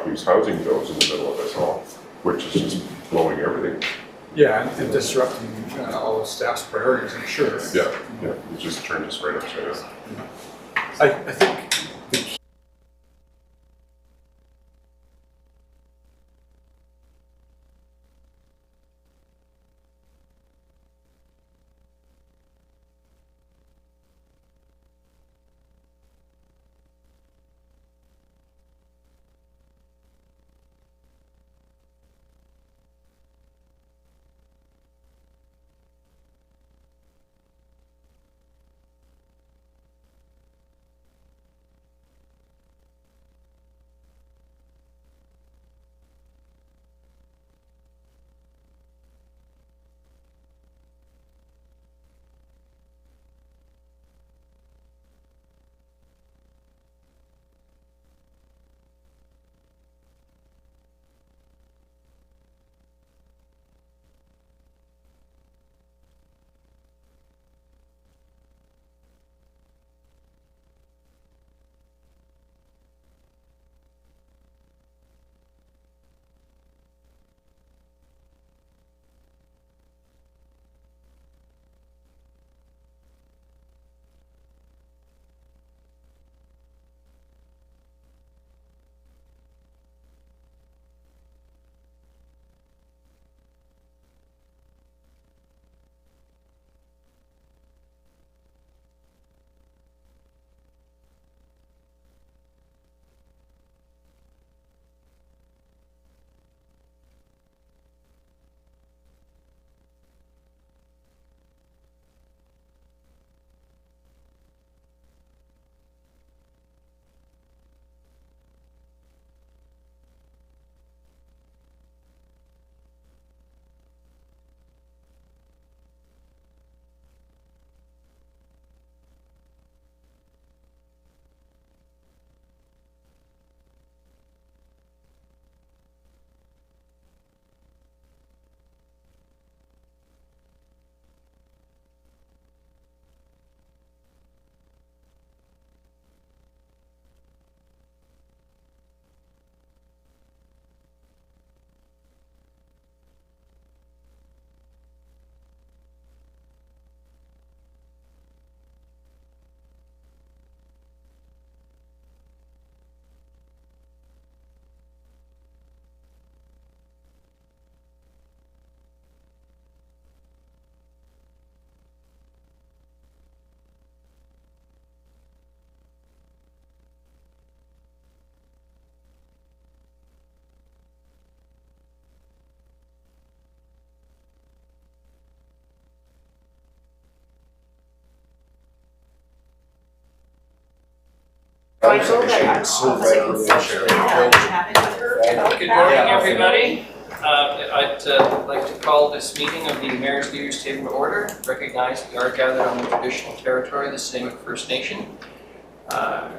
these housing bills in the middle of this all, which is just blowing everything. Yeah, and disrupting all the staff's priorities, I'm sure. Yeah, it just turned us right upside down. I think the key Good morning, everybody. I'd like to call this meeting of the Mayor's Leaders Table to order. Recognize we are gathered on the traditional territory of the Tsleil-Waututh First Nation. I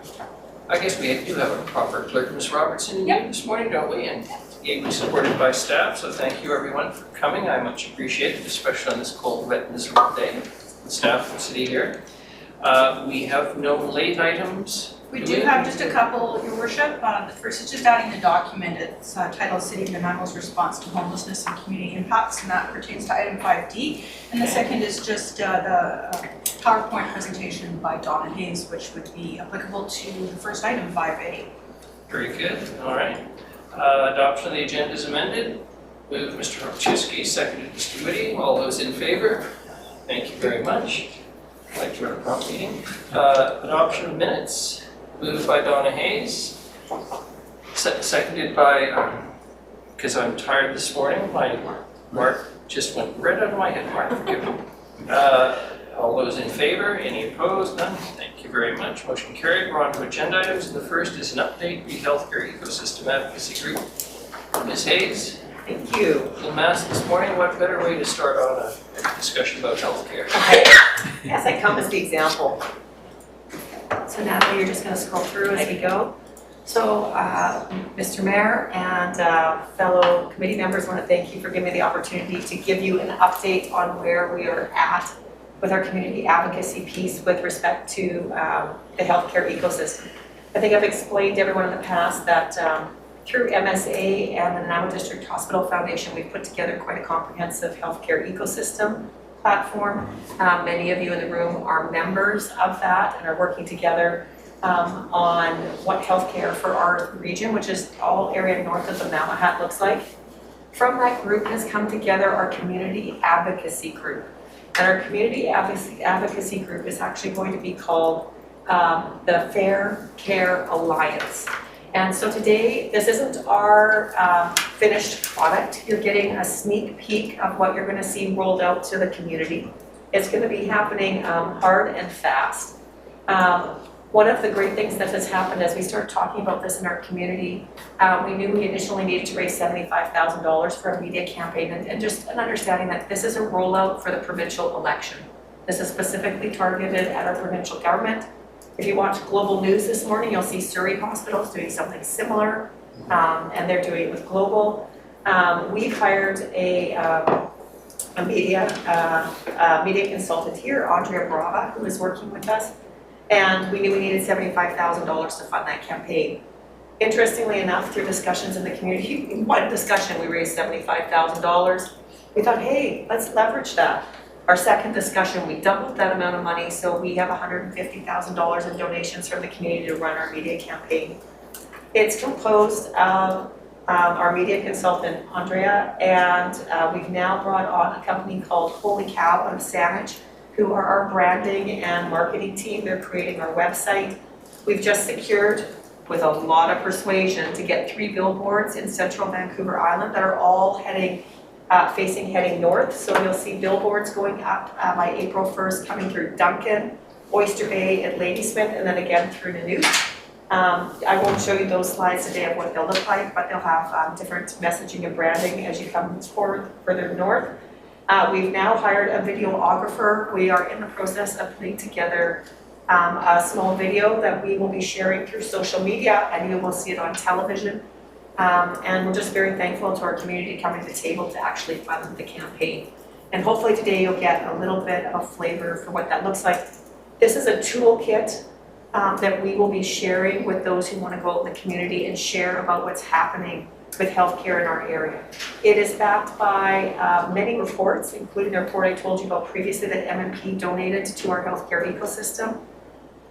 guess we do have a proper clerk, Ms. Robertson, this morning, don't we? And ably supported by staff, so thank you everyone for coming. I much appreciate it, especially on this cold, wet, miserable day. The staff and city here. We have no late items. We do have just a couple, Your Worship. The first is just adding the document. It's titled City of Nanaimo's Response to Homelessness and Community Impacts, and that pertains to item 5D. And the second is just the PowerPoint presentation by Donna Hayes, which would be applicable to the first item, 5A. Very good, all right. Adoption of the agenda is amended. Moved Mr. Hopchinsky, seconded Mr. Whitty. All those in favor? Thank you very much. I'd like to run a prompt meeting. Adoption of minutes. Moved by Donna Hayes, seconded by, because I'm tired this morning, my mark just went right out of my head. Mark, forgive me. All those in favor? Any opposed? None? Thank you very much. Motion carried. We're on to agenda items. The first is an update, the Healthcare Ecosystem Advocacy Group. Ms. Hayes. Thank you. Little mass this morning. What better way to start on a discussion about healthcare? Okay. Yes, I come as the example. So Natalie, you're just going to scroll through as we go. So Mr. Mayor and fellow committee members, I want to thank you for giving me the opportunity to give you an update on where we are at with our community advocacy piece with respect to the healthcare ecosystem. I think I've explained to everyone in the past that Through MSA and the Nanaimo District Hospital Foundation, we've put together quite a comprehensive healthcare ecosystem platform. Many of you in the room are members of that and are working together on what healthcare for our region, which is all area north of the Malahat, looks like. From that group has come together our community advocacy group. And our community advocacy group is actually going to be called the Fair Care Alliance. And so today, this isn't our finished product. You're getting a sneak peek of what you're going to see rolled out to the community. It's going to be happening hard and fast. One of the great things that has happened as we started talking about this in our community, we knew we initially needed to raise $75,000 for a media campaign, and just an understanding that this is a rollout for the provincial election. This is specifically targeted at our provincial government. If you watch Global News this morning, you'll see Surrey Hospital is doing something similar, and they're doing it with Global. We've hired a media consultant here, Andrea Brava, who is working with us. And we knew we needed $75,000 to fund that campaign. Interestingly enough, through discussions in the community, in one discussion we raised $75,000. We thought, hey, let's leverage that. Our second discussion, we doubled that amount of money, so we have $150,000 in donations from the community to run our media campaign. It's composed of our media consultant, Andrea, and we've now brought on a company called Holy Cow out of Saanich, who are our branding and marketing team. They're creating our website. We've just secured, with a lot of persuasion, to get 3 billboards in central Vancouver Island that are all heading north. So you'll see billboards going up by April 1st coming through Duncan, Oyster Bay, and Ladysmith, and then again through Nanook. I won't show you those slides today of what they'll look like, but they'll have different messaging and branding as you come forward further north. We've now hired a videographer. We are in the process of putting together a small video that we will be sharing through social media, and you will see it on television. And we're just very thankful to our community coming to the table to actually fund the campaign. And hopefully today you'll get a little bit of a flavor for what that looks like. This is a toolkit that we will be sharing with those who want to go out in the community and share about what's happening with healthcare in our area. It is backed by many reports, including the report I told you about previously that MMP donated to our healthcare ecosystem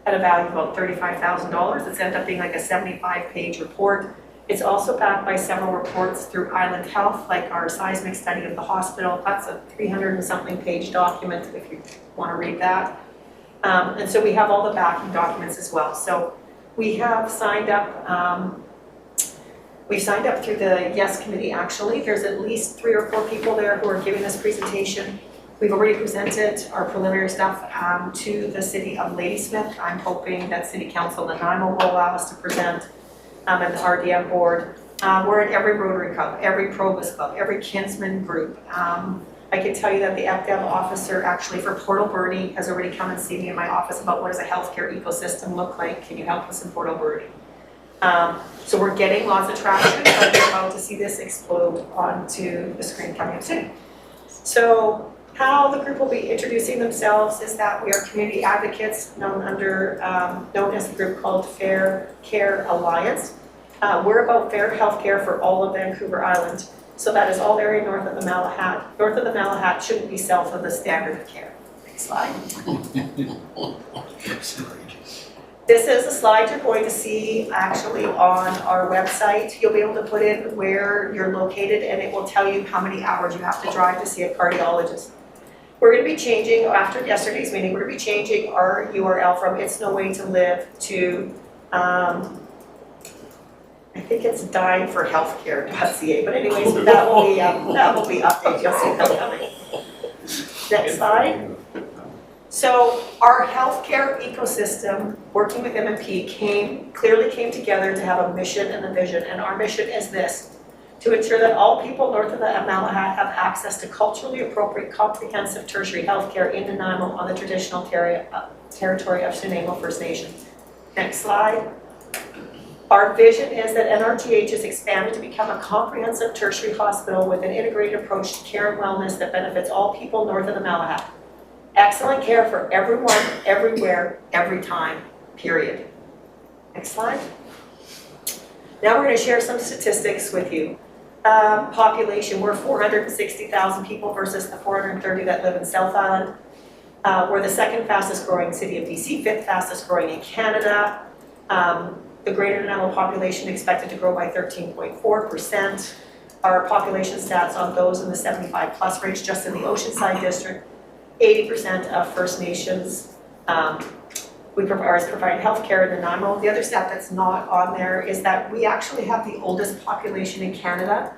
at a value of about $35,000. It's ended up being like a 75-page report. It's also backed by several reports through Island Health, like our seismic study of the hospital. That's a 300 and something page document if you want to read that. And so we have all the backing documents as well. So we have signed up. We've signed up through the YES committee actually. There's at least 3 or 4 people there who are giving this presentation. We've already presented our preliminary stuff to the city of Ladysmith. I'm hoping that City Council in Nanaimo will allow us to present, and the RDM board. We're at every Rotary Club, every Probus Club, every Kinsman group. I can tell you that the EPDEM officer actually for Port Alberni has already come and seen me in my office about what does a healthcare ecosystem look like. Can you help us in Port Alberni? So we're getting lots of traction, but we're about to see this explode onto the screen coming up soon. So how the group will be introducing themselves is that we are community advocates known as the group called Fair Care Alliance. We're about fair healthcare for all of Vancouver Island. So that is all area north of the Malahat. North of the Malahat shouldn't be south of the standard of care. Next slide. This is a slide you're going to see actually on our website. You'll be able to put in where you're located and it will tell you how many hours you have to drive to see a cardiologist. We're going to be changing, after yesterday's meeting, we're going to be changing our URL from It's No Way to Live to, I think it's dyingforhealthcare.ca, but anyways, that will be updated. You'll see that coming. Next slide. So our healthcare ecosystem, working with MMP, clearly came together to have a mission and a vision, and our mission is this: to ensure that all people north of the Malahat have access to culturally appropriate, comprehensive tertiary healthcare in Nanaimo on the traditional territory of Sunamo First Nation. Next slide. Our vision is that NRGH is expanded to become a comprehensive tertiary hospital with an integrated approach to care and wellness that benefits all people north of the Malahat. Excellent care for everyone, everywhere, every time, period. Next slide. Now we're going to share some statistics with you. Population, we're 460,000 people versus the 430 that live in South Island. We're the second fastest growing city of BC, fifth fastest growing in Canada. The greater Nanaimo population expected to grow by 13.4%. Our population stats on those in the 75 plus range, just in the Oceanside district, 80% of First Nations. We provide healthcare in Nanaimo. The other stat that's not on there is that we actually have the oldest population in Canada,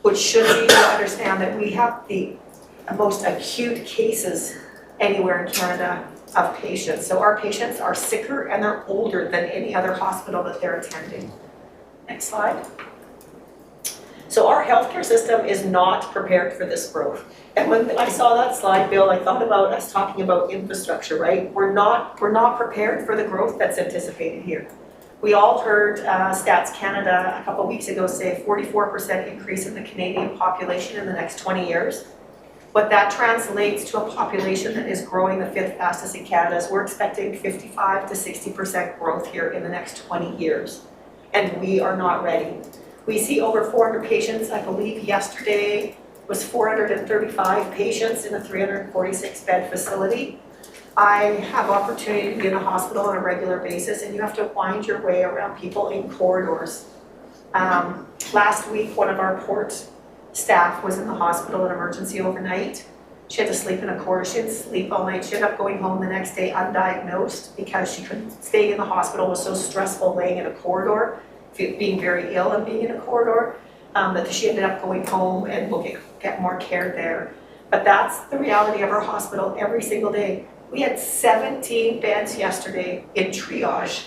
which should lead you to understand that we have the most acute cases anywhere in Canada of patients. So our patients are sicker and they're older than any other hospital that they're attending. Next slide. So our healthcare system is not prepared for this growth. And when I saw that slide, Bill, I thought about us talking about infrastructure, right? We're not prepared for the growth that's anticipated here. We all heard Stats Canada a couple weeks ago say 44% increase in the Canadian population in the next 20 years. What that translates to a population that is growing the fifth fastest in Canada is we're expecting 55 to 60% growth here in the next 20 years. And we are not ready. We see over 400 patients, I believe yesterday was 435 patients in a 346 bed facility. I have opportunity to be in a hospital on a regular basis and you have to wind your way around people in corridors. Last week, one of our port staff was in the hospital in emergency overnight. She had to sleep in a corridor. She didn't sleep all night. She ended up going home the next day undiagnosed because she couldn't stay in the hospital. It was so stressful laying in a corridor, being very ill and being in a corridor, that she ended up going home and will get more care there. But that's the reality of our hospital every single day. We had 17 beds yesterday in triage.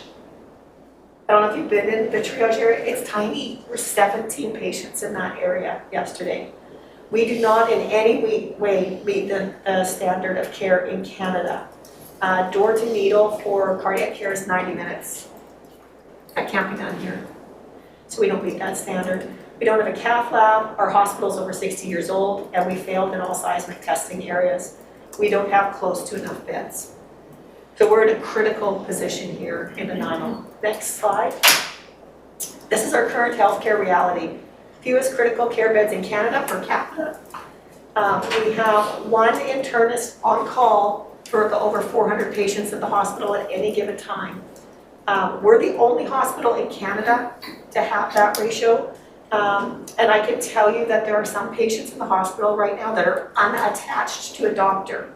I don't know if you've been in the triage area, it's tiny. We're 17 patients in that area yesterday. We do not in any way meet the standard of care in Canada. Door to needle for cardiac care is 90 minutes. That can't be done here. So we don't meet that standard. We don't have a cath lab, our hospital's over 60 years old, and we failed in all seismic testing areas. We don't have close to enough beds. So we're in a critical position here in Nanaimo. Next slide. This is our current healthcare reality. Fewest critical care beds in Canada per capita. We have one internist on call for over 400 patients at the hospital at any given time. We're the only hospital in Canada to have that ratio. And I can tell you that there are some patients in the hospital right now that are unattached to a doctor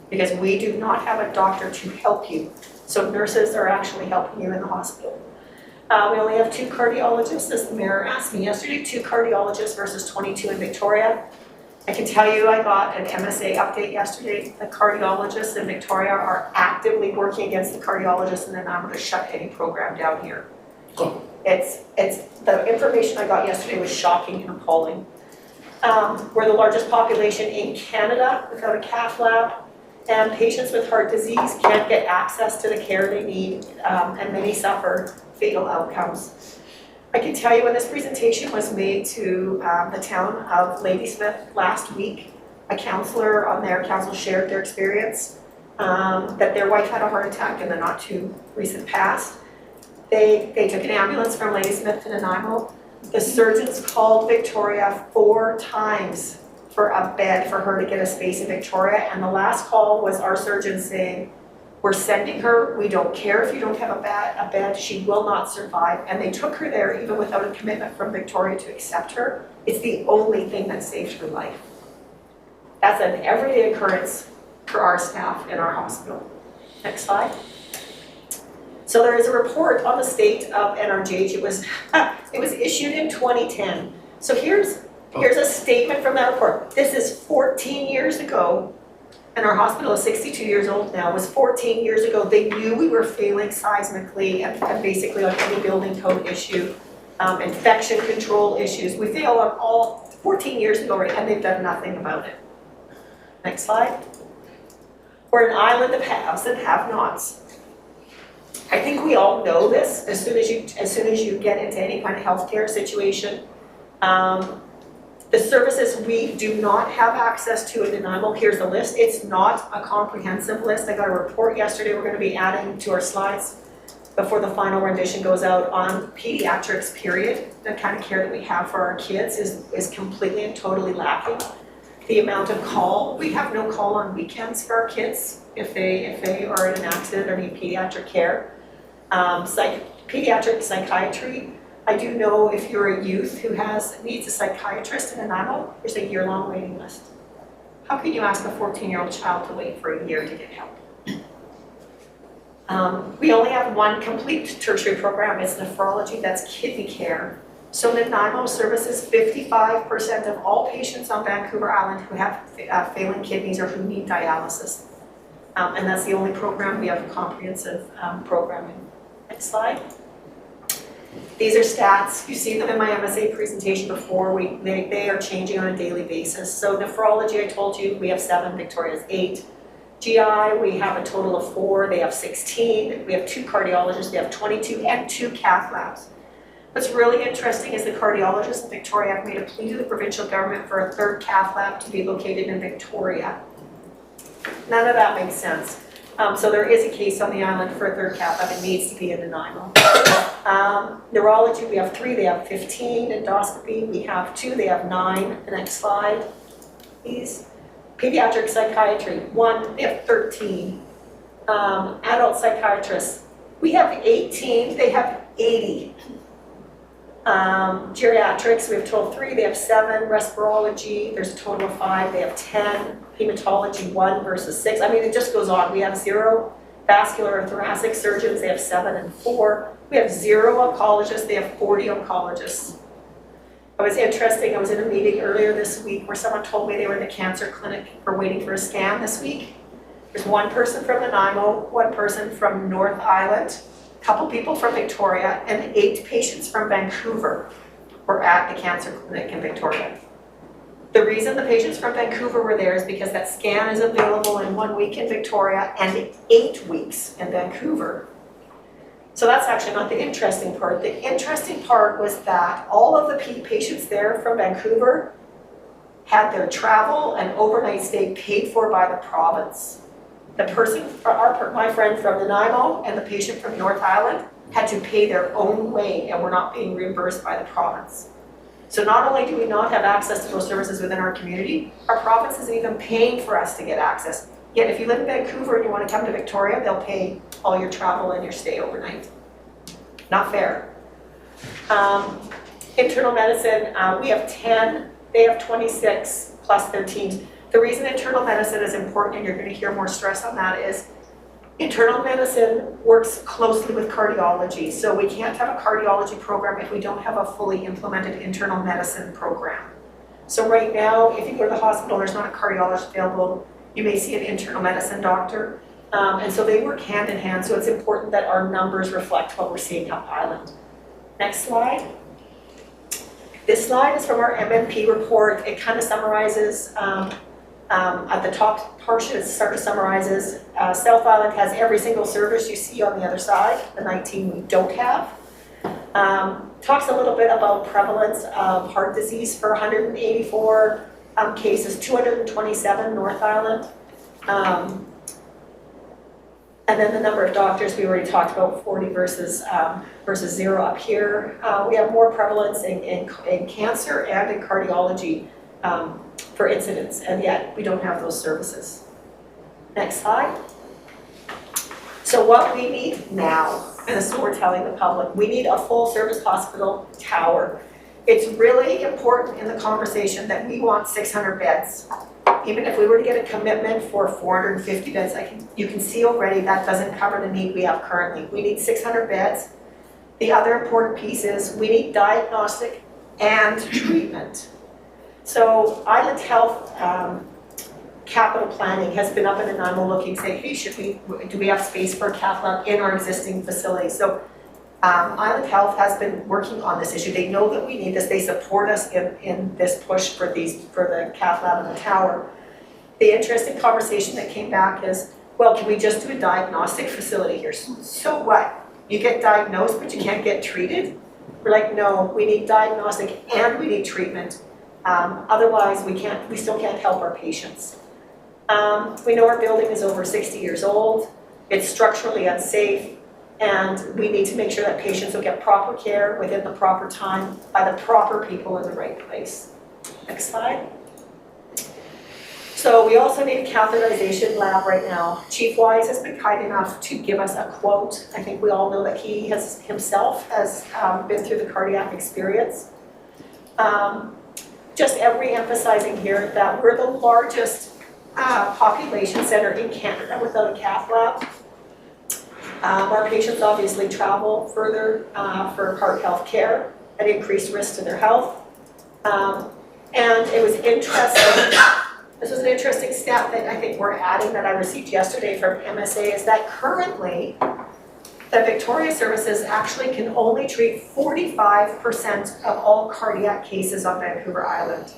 because we do not have a doctor to help you. So nurses are actually helping you in the hospital. We only have 2 cardiologists, as the mayor asked me yesterday, 2 cardiologists versus 22 in Victoria. I can tell you I got an MSA update yesterday. The cardiologists in Victoria are actively working against the cardiologists in Nanaimo to shut any program down here. It's the information I got yesterday was shocking and appalling. We're the largest population in Canada without a cath lab, and patients with heart disease can't get access to the care they need, and many suffer fatal outcomes. I can tell you when this presentation was made to the town of Ladysmith last week, a counselor on their council shared their experience, that their wife had a heart attack in the not too recent past. They took an ambulance from Ladysmith to Nanaimo. The surgeons called Victoria 4 times for a bed for her to get a space in Victoria, and the last call was our surgeon saying, we're sending her, we don't care if you don't have a bed, she will not survive. And they took her there even without a commitment from Victoria to accept her. It's the only thing that saved her life. That's an everyday occurrence for our staff in our hospital. Next slide. So there is a report on the state of NRGH. It was issued in 2010. So here's a statement from that report. This is 14 years ago, and our hospital is 62 years old now. It was 14 years ago. They knew we were failing seismically and basically on any building code issue, infection control issues. We failed on all 14 years ago, right, and they've done nothing about it. Next slide. We're an island of haves and have-nots. I think we all know this as soon as you get into any kind of healthcare situation. The services we do not have access to in Nanaimo, here's the list. It's not a comprehensive list. I got a report yesterday we're going to be adding to our slides. before the final rendition goes out on pediatrics, period. The kind of care that we have for our kids is completely and totally lacking. The amount of call, we have no call on weekends for our kids if they are in an accident or need pediatric care. Pediatric psychiatry, I do know if you're a youth who needs a psychiatrist in Nanaimo, there's a year-long waiting list. How can you ask a 14-year-old child to wait for a year to get help? We only have one complete tertiary program, it's nephrology, that's kidney care. So Nanaimo services 55% of all patients on Vancouver Island who have failing kidneys or who need dialysis. And that's the only program, we have a comprehensive programming. Next slide. These are stats, you've seen them in my MSA presentation before, they are changing on a daily basis. So nephrology, I told you, we have 7, Victoria's 8. GI, we have a total of 4, they have 16. We have 2 cardiologists, they have 22, and 2 cath labs. What's really interesting is the cardiologists in Victoria have made a plea to the provincial government for a 3rd cath lab to be located in Victoria. None of that makes sense. So there is a case on the island for a 3rd cath lab, it needs to be in Nanaimo. Neurology, we have 3, they have 15. Endoscopy, we have 2, they have 9. The next slide, please. Pediatric psychiatry, 1, they have 13. Adult psychiatrists, we have 18, they have 80. Geriatrics, we have a total of 3, they have 7. Respirology, there's a total of 5, they have 10. Hematology, 1 versus 6. I mean, it just goes on. We have 0 vascular and thoracic surgeons, they have 7 and 4. We have 0 oncologists, they have 40 oncologists. It was interesting, I was in a meeting earlier this week where someone told me they were in the cancer clinic for waiting for a scan this week. There's 1 person from Nanaimo, 1 person from North Island, a couple people from Victoria, and 8 patients from Vancouver were at the cancer clinic in Victoria. The reason the patients from Vancouver were there is because that scan is available in 1 week in Victoria and 8 weeks in Vancouver. So that's actually not the interesting part. The interesting part was that all of the patients there from Vancouver had their travel and overnight stay paid for by the province. The person, my friend from Nanaimo and the patient from North Island had to pay their own way and were not being reimbursed by the province. So not only do we not have access to those services within our community, our province isn't even paying for us to get access. Yet if you live in Vancouver and you want to come to Victoria, they'll pay all your travel and your stay overnight. Not fair. Internal medicine, we have 10, they have 26 plus 13. The reason internal medicine is important, and you're going to hear more stress on that, is internal medicine works closely with cardiology. So we can't have a cardiology program if we don't have a fully implemented internal medicine program. So right now, if you go to the hospital, there's not a cardiologist available, you may see an internal medicine doctor. And so they work hand in hand, so it's important that our numbers reflect what we're seeing up island. Next slide. This slide is from our MMP report. It kind of summarizes, at the top portion, it sort of summarizes, South Island has every single service you see on the other side, the 19 we don't have. Talks a little bit about prevalence of heart disease for 184 cases, 227 North Island. And then the number of doctors, we already talked about 40 versus 0 up here. We have more prevalence in cancer and in cardiology for incidents, and yet we don't have those services. Next slide. So what we need now, and this is what we're telling the public, we need a full service hospital tower. It's really important in the conversation that we want 600 beds. Even if we were to get a commitment for 450 beds, you can see already that doesn't cover the need we have currently. We need 600 beds. The other important piece is we need diagnostic and treatment. So Island Health capital planning has been up in Nanaimo looking, saying, hey, do we have space for a cath lab in our existing facilities? So Island Health has been working on this issue. They know that we need this. They support us in this push for the cath lab and the tower. The interesting conversation that came back is, well, can we just do a diagnostic facility here? So what? You get diagnosed, but you can't get treated? We're like, no, we need diagnostic and we need treatment. Otherwise, we still can't help our patients. We know our building is over 60 years old. It's structurally unsafe. And we need to make sure that patients will get proper care within the proper time by the proper people in the right place. Next slide. So we also need a catheterization lab right now. Chief Wise has been kind enough to give us a quote. I think we all know that he has himself has been through the cardiac experience. Just re-emphasizing here that we're the largest population center in Canada without a cath lab. Our patients obviously travel further for heart health care at increased risk to their health. And it was interesting, this was an interesting stat that I think we're adding that I received yesterday from MSA, is that currently the Victoria Services actually can only treat 45% of all cardiac cases on Vancouver Island.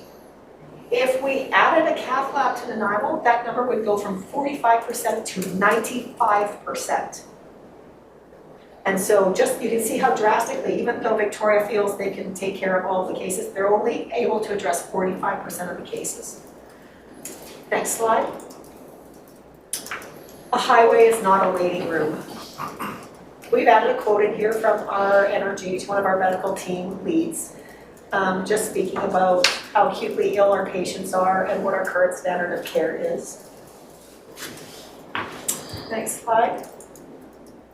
If we added a cath lab to Nanaimo, that number would go from 45% to 95%. And so just, you can see how drastically, even though Victoria feels they can take care of all of the cases, they're only able to address 45% of the cases. Next slide. A highway is not a waiting room. We've added a quote in here from our NRG, one of our medical team leads, just speaking about how acutely ill our patients are and what our current standard of care is. Next slide.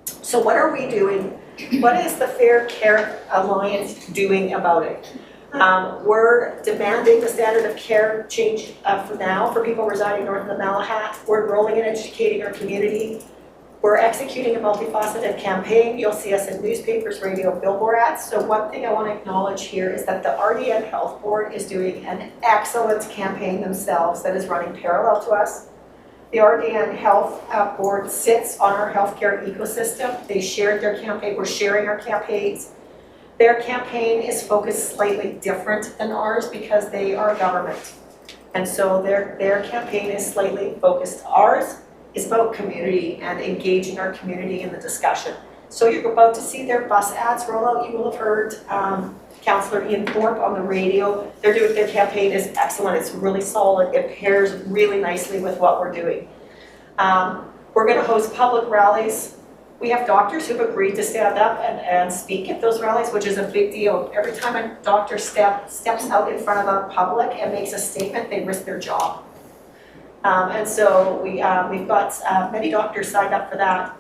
So what are we doing? What is the Fair Care Alliance doing about it? We're demanding the standard of care change for now for people residing north of the Malahat. We're enrolling and educating our community. We're executing a multifaceted campaign. You'll see us in newspapers, radio, billboard ads. So one thing I want to acknowledge here is that the RDN Health Board is doing an excellent campaign themselves that is running parallel to us. The RDN Health Board sits on our healthcare ecosystem. They shared their campaign. We're sharing our campaigns. Their campaign is focused slightly different than ours because they are government. And so their campaign is slightly focused. Ours is about community and engaging our community in the discussion. So you're about to see their bus ads roll out. You will have heard Councillor Ian Thorpe on the radio. Their campaign is excellent. It's really solid. It pairs really nicely with what we're doing. We're going to host public rallies. We have doctors who've agreed to stand up and speak at those rallies, which is a big deal. Every time a doctor steps out in front of a public and makes a statement, they risk their job. And so we've got many doctors signed up for that.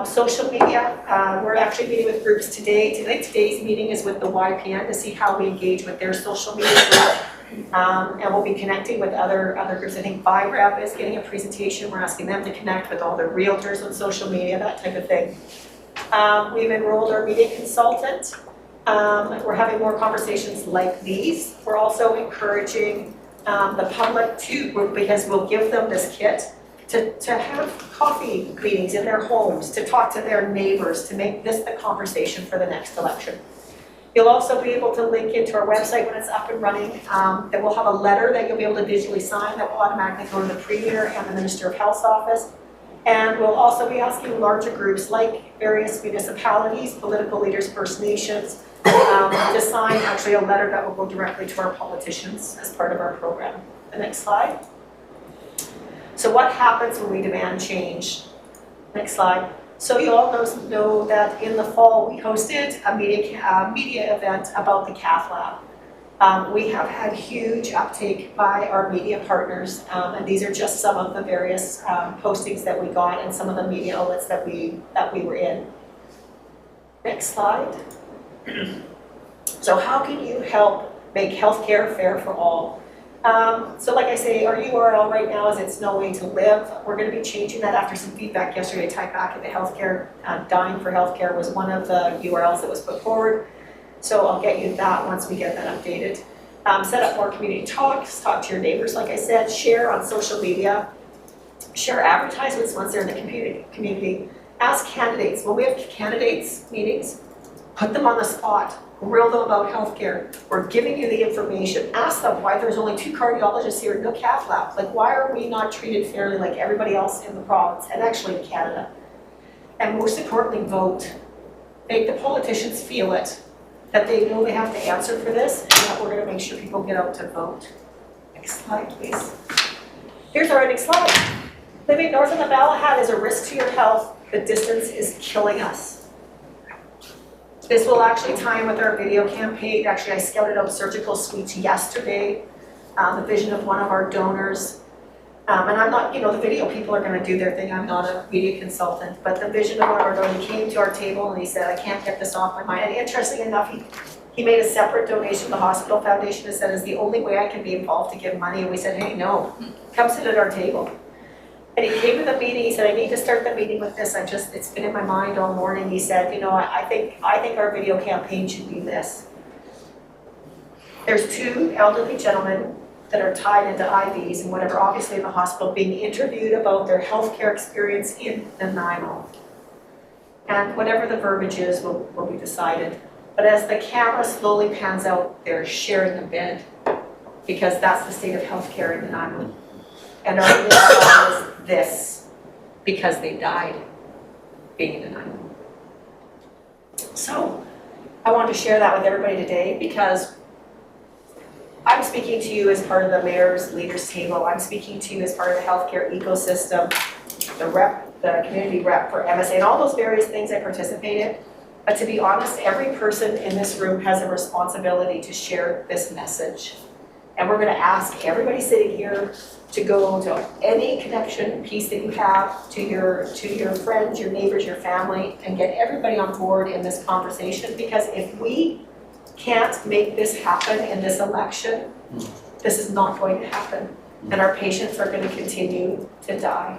Social media, we're actually meeting with groups today. Today's meeting is with the YPN to see how we engage with their social media group. And we'll be connecting with other groups. I think ViRep is getting a presentation. We're asking them to connect with all the realtors on social media, that type of thing. We've enrolled our media consultant. We're having more conversations like these. We're also encouraging the public to, because we'll give them this kit, to have coffee meetings in their homes, to talk to their neighbors, to make this the conversation for the next election. You'll also be able to link into our website when it's up and running. That we'll have a letter that you'll be able to digitally sign that will automatically go to the Premier and the Minister of Health's office. And we'll also be asking larger groups like various municipalities, political leaders, First Nations, to sign actually a letter that will go directly to our politicians as part of our program. The next slide. So what happens when we demand change? Next slide. So you all know that in the fall we hosted a media event about the cath lab. We have had huge uptake by our media partners, and these are just some of the various postings that we got and some of the media outlets that we were in. Next slide. So how can you help make healthcare fair for all? So like I say, our URL right now is It's No Way to Live. We're going to be changing that after some feedback yesterday tied back into healthcare. Dying for Healthcare was one of the URLs that was put forward. So I'll get you that once we get that updated. Set up more community talks, talk to your neighbors, like I said, share on social media, share advertisements once they're in the community. Ask candidates. When we have candidates meetings, put them on the spot. Grill them about healthcare. We're giving you the information. Ask them why there's only 2 cardiologists here and no cath labs. Like, why are we not treated fairly like everybody else in the province and actually in Canada? And most importantly, vote. Make the politicians feel it, that they know they have to answer for this, and that we're going to make sure people get out to vote. Next slide, please. Here's our next slide. Living north of the Malahat is a risk to your health. The distance is killing us. This will actually tie in with our video campaign. Actually, I scouted out surgical suites yesterday, the vision of one of our donors. And I'm not, the video people are gonna do their thing, I'm not a media consultant, but the vision of one of our donors, he came to our table and he said, I can't get this off my mind. And interestingly enough, he made a separate donation to the hospital foundation and said, it's the only way I can be involved to give money. And we said, hey, no, come sit at our table. And he came to the meeting, he said, I need to start the meeting with this, it's been in my mind all morning. He said, I think our video campaign should be this. There's 2 elderly gentlemen that are tied into IVs and whatever, obviously in the hospital, being interviewed about their healthcare experience in Nanaimo. And whatever the verbiage is will be decided. But as the camera slowly pans out, they're sharing a bed because that's the state of healthcare in Nanaimo. And our little song is this, because they died being in Nanaimo. So I wanted to share that with everybody today because I'm speaking to you as part of the Mayor's Leaders Table. I'm speaking to you as part of the healthcare ecosystem, the community rep for MSA, and all those various things I participated. But to be honest, every person in this room has a responsibility to share this message. And we're gonna ask everybody sitting here to go to any connection piece that you have to your friends, your neighbors, your family, and get everybody on board in this conversation. Because if we can't make this happen in this election, this is not going to happen. And our patients are going to continue to die.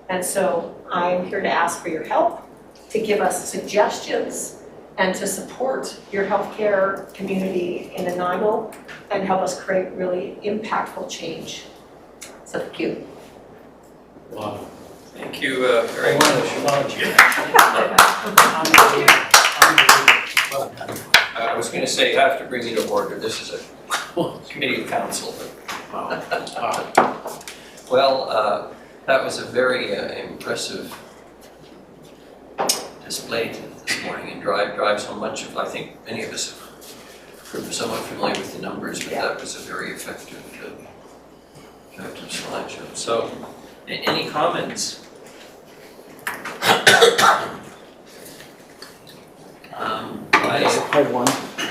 And so I'm here to ask for your help, to give us suggestions, and to support your healthcare community in Nanaimo and help us create really impactful change. So thank you. Wow. Thank you very much. I was going to say, you have to bring me to order. This is a committee of council. Well, that was a very impressive display this morning, and drives so much of, I think many of us are somewhat familiar with the numbers, but that was a very effective slideshow. So, any comments? I have one.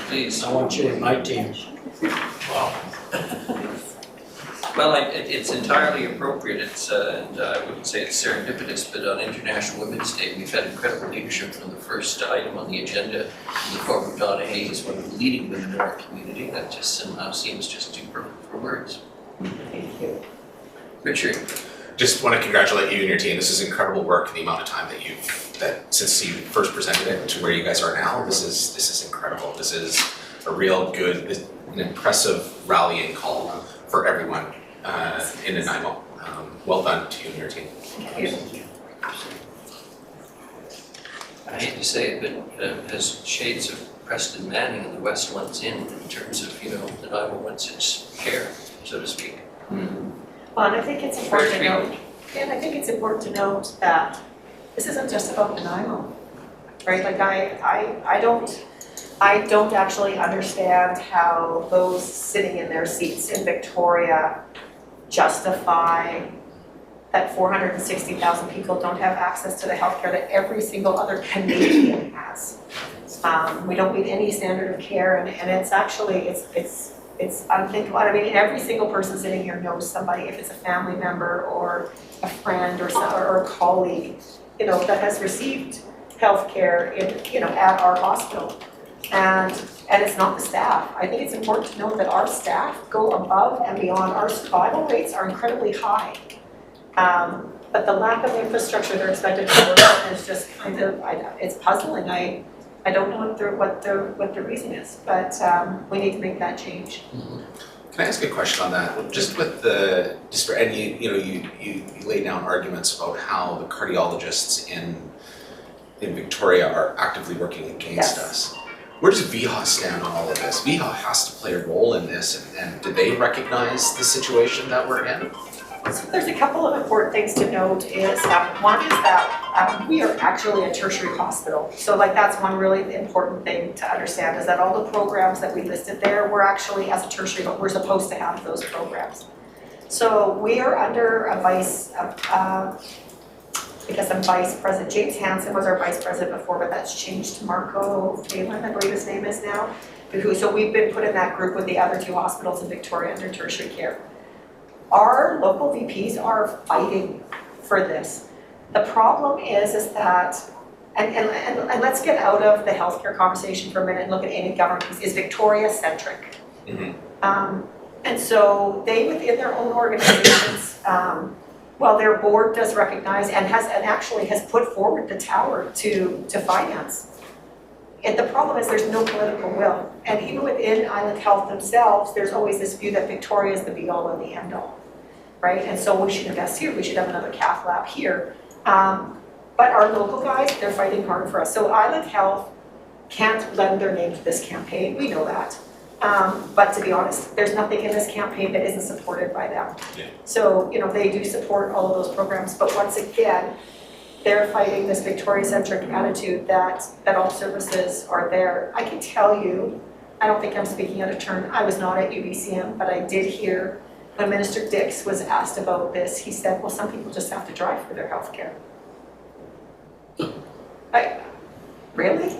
Please. I want you in my team. Wow. Well, it's entirely appropriate. It's, and I wouldn't say it's serendipitous, but on International Women's Day, we've had incredible leadership from the first item on the agenda in the form of Donna Hayes, one of the leading women in our community. That just somehow seems just too perfect for words. Thank you. Richard. Just want to congratulate you and your team. This is incredible work, the amount of time that since you first presented it to where you guys are now. This is incredible. This is a real good, an impressive rallying call for everyone in Nanaimo. Well done to you and your team. Thank you. I hate to say it, but has shades of Preston Manning and the West ones in terms of, Nanaimo wants its share, so to speak. Well, and I think it's important to note, that this isn't just about Nanaimo, right? Like I don't actually understand how those sitting in their seats in Victoria justify that 460,000 people don't have access to the healthcare that every single other Canadian has. We don't meet any standard of care, and it's actually, it's unthinkable. I mean, every single person sitting here knows somebody, if it's a family member or a friend or a colleague, that has received healthcare at our hospital. And it's not the staff. I think it's important to note that our staff go above and beyond. Our survival rates are incredibly high. But the lack of infrastructure they're expected to work on is just kind of, it's puzzling. I don't know what the reason is, but we need to make that change. Can I ask a question on that? Just with and you lay down arguments about how the cardiologists in Victoria are actively working against us. Where does VHA stand on all of this? VHA has to play a role in this, and do they recognize the situation that we're in? So there's a couple of important things to note is, one is that we are actually a tertiary hospital. So that's one really important thing to understand, is that all the programs that we listed there, we're actually, as a tertiary, but we're supposed to have those programs. So we are under a vice because I'm vice president. James Hansen was our vice president before, but that's changed to Marco Phelan, I believe his name is now. So we've been put in that group with the other 2 hospitals in Victoria under tertiary care. Our local VPs are fighting for this. The problem is that, and let's get out of the healthcare conversation for a minute and look at any government piece, is Victoria centric. And so they within their own organizations, well, their board does recognize and actually has put forward the tower to finance. And the problem is there's no political will. And even within Island Health themselves, there's always this view that Victoria is the be all and the end all, right? And so we should invest here, we should have another cath lab here. But our local guys, they're fighting hard for us. So Island Health can't lend their name to this campaign, we know that. But to be honest, there's nothing in this campaign that isn't supported by them. Yeah. So, they do support all of those programs, but once again, they're fighting this Victoria-centric attitude that all services are there. I can tell you, I don't think I'm speaking out of turn, I was not at UBCM, but I did hear when Minister Dix was asked about this, he said, well, some people just have to drive for their healthcare. Really?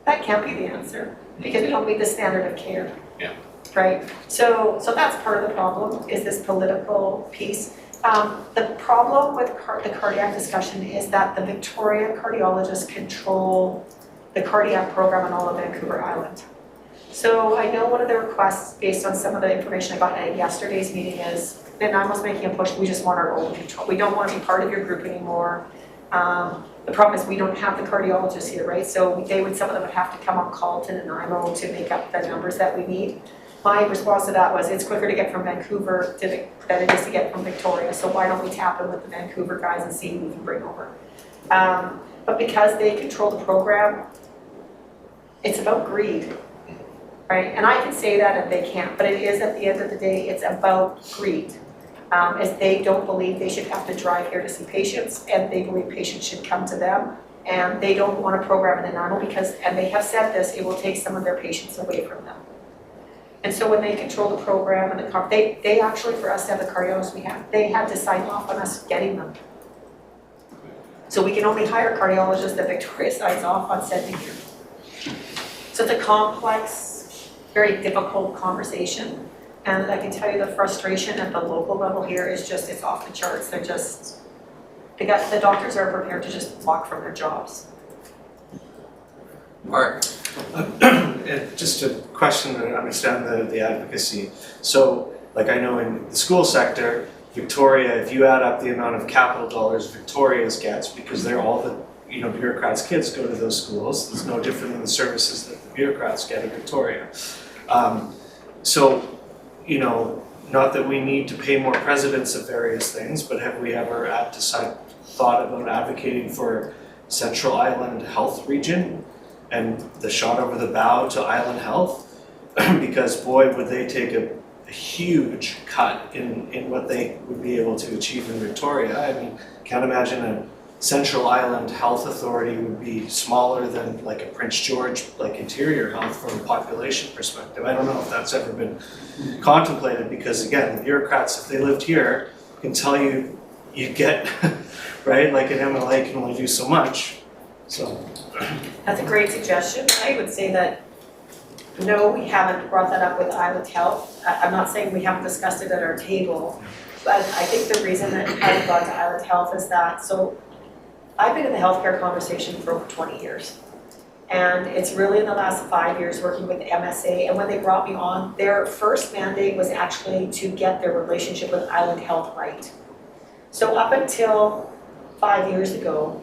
That can't be the answer, because we don't meet the standard of care. Yeah. Right? So that's part of the problem, is this political piece. The problem with the cardiac discussion is that the Victoria cardiologists control the cardiac program on all of Vancouver Island. So I know one of the requests, based on some of the information I got at yesterday's meeting, is, and I was making a push, we just want our own control. We don't want to be part of your group anymore. The problem is we don't have the cardiologists here, right? So some of them would have to come on call to Nanaimo to make up the numbers that we need. My response to that was, it's quicker to get from Vancouver than it is to get from Victoria, so why don't we tap in with the Vancouver guys and see who we can bring over. But because they control the program, it's about greed, right? And I can say that and they can't, but it is at the end of the day, it's about greed. As they don't believe they should have to drive here to see patients, and they believe patients should come to them, and they don't want a program in Nanaimo because, and they have said this, it will take some of their patients away from them. And so when they control the program and they actually, for us to have the cardiologists we have, they had to sign off on us getting them. So we can only hire cardiologists that Victoria signs off on sending here. So it's a complex, very difficult conversation. And I can tell you the frustration at the local level here is just, it's off the charts. They're just, the doctors are prepared to just walk from their jobs. Mark? Just a question and understand the advocacy. So, like I know in the school sector, Victoria, if you add up the amount of capital dollars Victoria's gets, because they're all the bureaucrats' kids go to those schools, it's no different than the services that the bureaucrats get in Victoria. Not that we need to pay more presidents of various things, but have we ever thought about advocating for Central Island Health Region and the shot over the bow to Island Health? Because boy, would they take a huge cut in what they would be able to achieve in Victoria. I mean, can't imagine a Central Island Health Authority would be smaller than like a Prince George, like Interior Health from a population perspective. I don't know if that's ever been contemplated, because again, the bureaucrats, if they lived here, can tell you get, right, like an MLA can only do so much, so. That's a great suggestion. I would say that, no, we haven't brought that up with Island Health. I'm not saying we haven't discussed it at our table, but I think the reason that I brought to Island Health is that, so I've been in the healthcare conversation for over 20 years. And it's really in the last 5 years working with MSA, and when they brought me on, their first mandate was actually to get their relationship with Island Health right. So up until 5 years ago,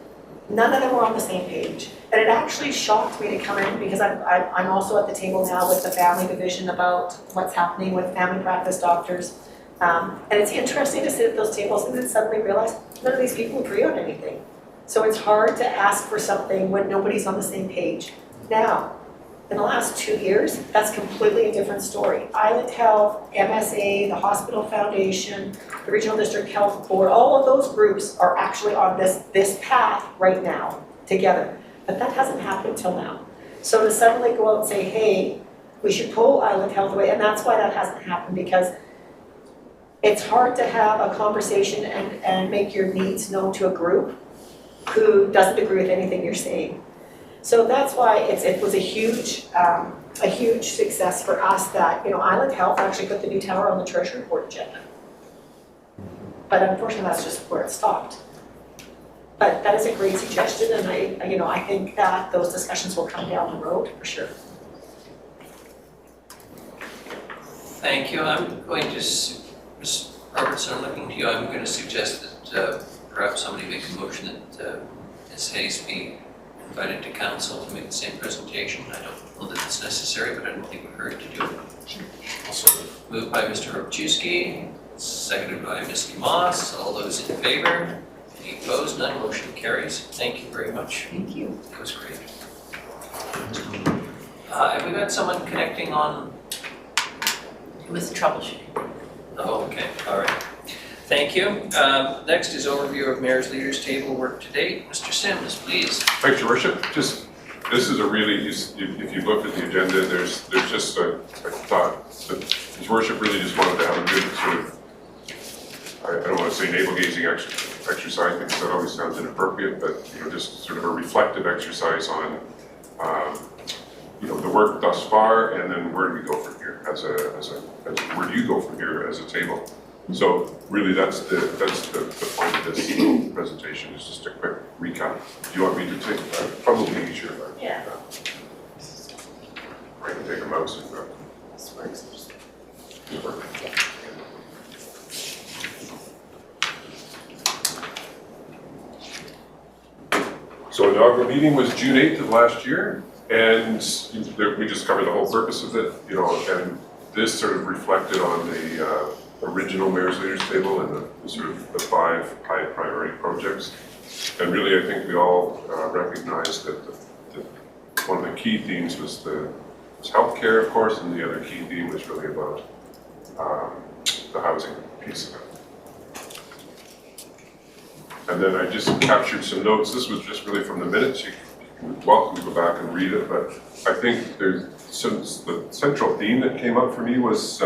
none of them were on the same page. And it actually shocked me to come in, because I'm also at the table now with the family division about what's happening with family practice doctors. And it's interesting to sit at those tables and then suddenly realize none of these people agree on anything. So it's hard to ask for something when nobody's on the same page. Now, in the last 2 years, that's completely a different story. Island Health, MSA, the Hospital Foundation, the Regional District Health Board, all of those groups are actually on this path right now together. But that hasn't happened till now. So to suddenly go out and say, hey, we should pull Island Health away, and that's why that hasn't happened, because it's hard to have a conversation and make your needs known to a group who doesn't agree with anything you're saying. So that's why it was a huge success for us that, Island Health actually put the new tower on the Treasury Board agenda. But unfortunately, that's just where it stopped. But that is a great suggestion, and I think that those discussions will come down the road for sure. Thank you. I'm going to, Ms. Robertson, I'm looking to you. I'm going to suggest that perhaps somebody make a motion that Ms. Hayes be invited to council to make the same presentation. I don't know that it's necessary, but I don't think it would hurt to do it. Also, Moved by Mr. Hrabczewski, seconded by Ms. Moss. All those in favor? Any opposed? None. Motion carries. Thank you very much. Thank you. That was great. Have we got someone connecting on? It was troubleshooting. Oh, okay, all right. Thank you. Next is overview of Mayor's Leaders Table work to date. Mr. Sims, please. Thanks, Your Worship. This is a really, if you look at the agenda, there's just I thought that His Worship really just wanted to have a good sort of, I don't want to say navel-gazing exercise because that always sounds inappropriate, but just sort of a reflective exercise on the work thus far, and then where do we go from here where do you go from here as a table? So really that's the point of this little presentation, is just a quick recap. Do you want me to take that? Probably easier. Yeah. I can take a mouse and go. This works. So inaugural meeting was June 8th of last year, and we just covered the whole purpose of it, and this sort of reflected on the original Mayor's Leaders Table and the sort of the 5 high priority projects. And really, I think we all recognized that one of the key themes was healthcare, of course, and the other key theme was really about the housing piece of it. And then I just captured some notes. This was just really from the minutes. You're welcome to go back and read it, but I think the central theme that came up for me was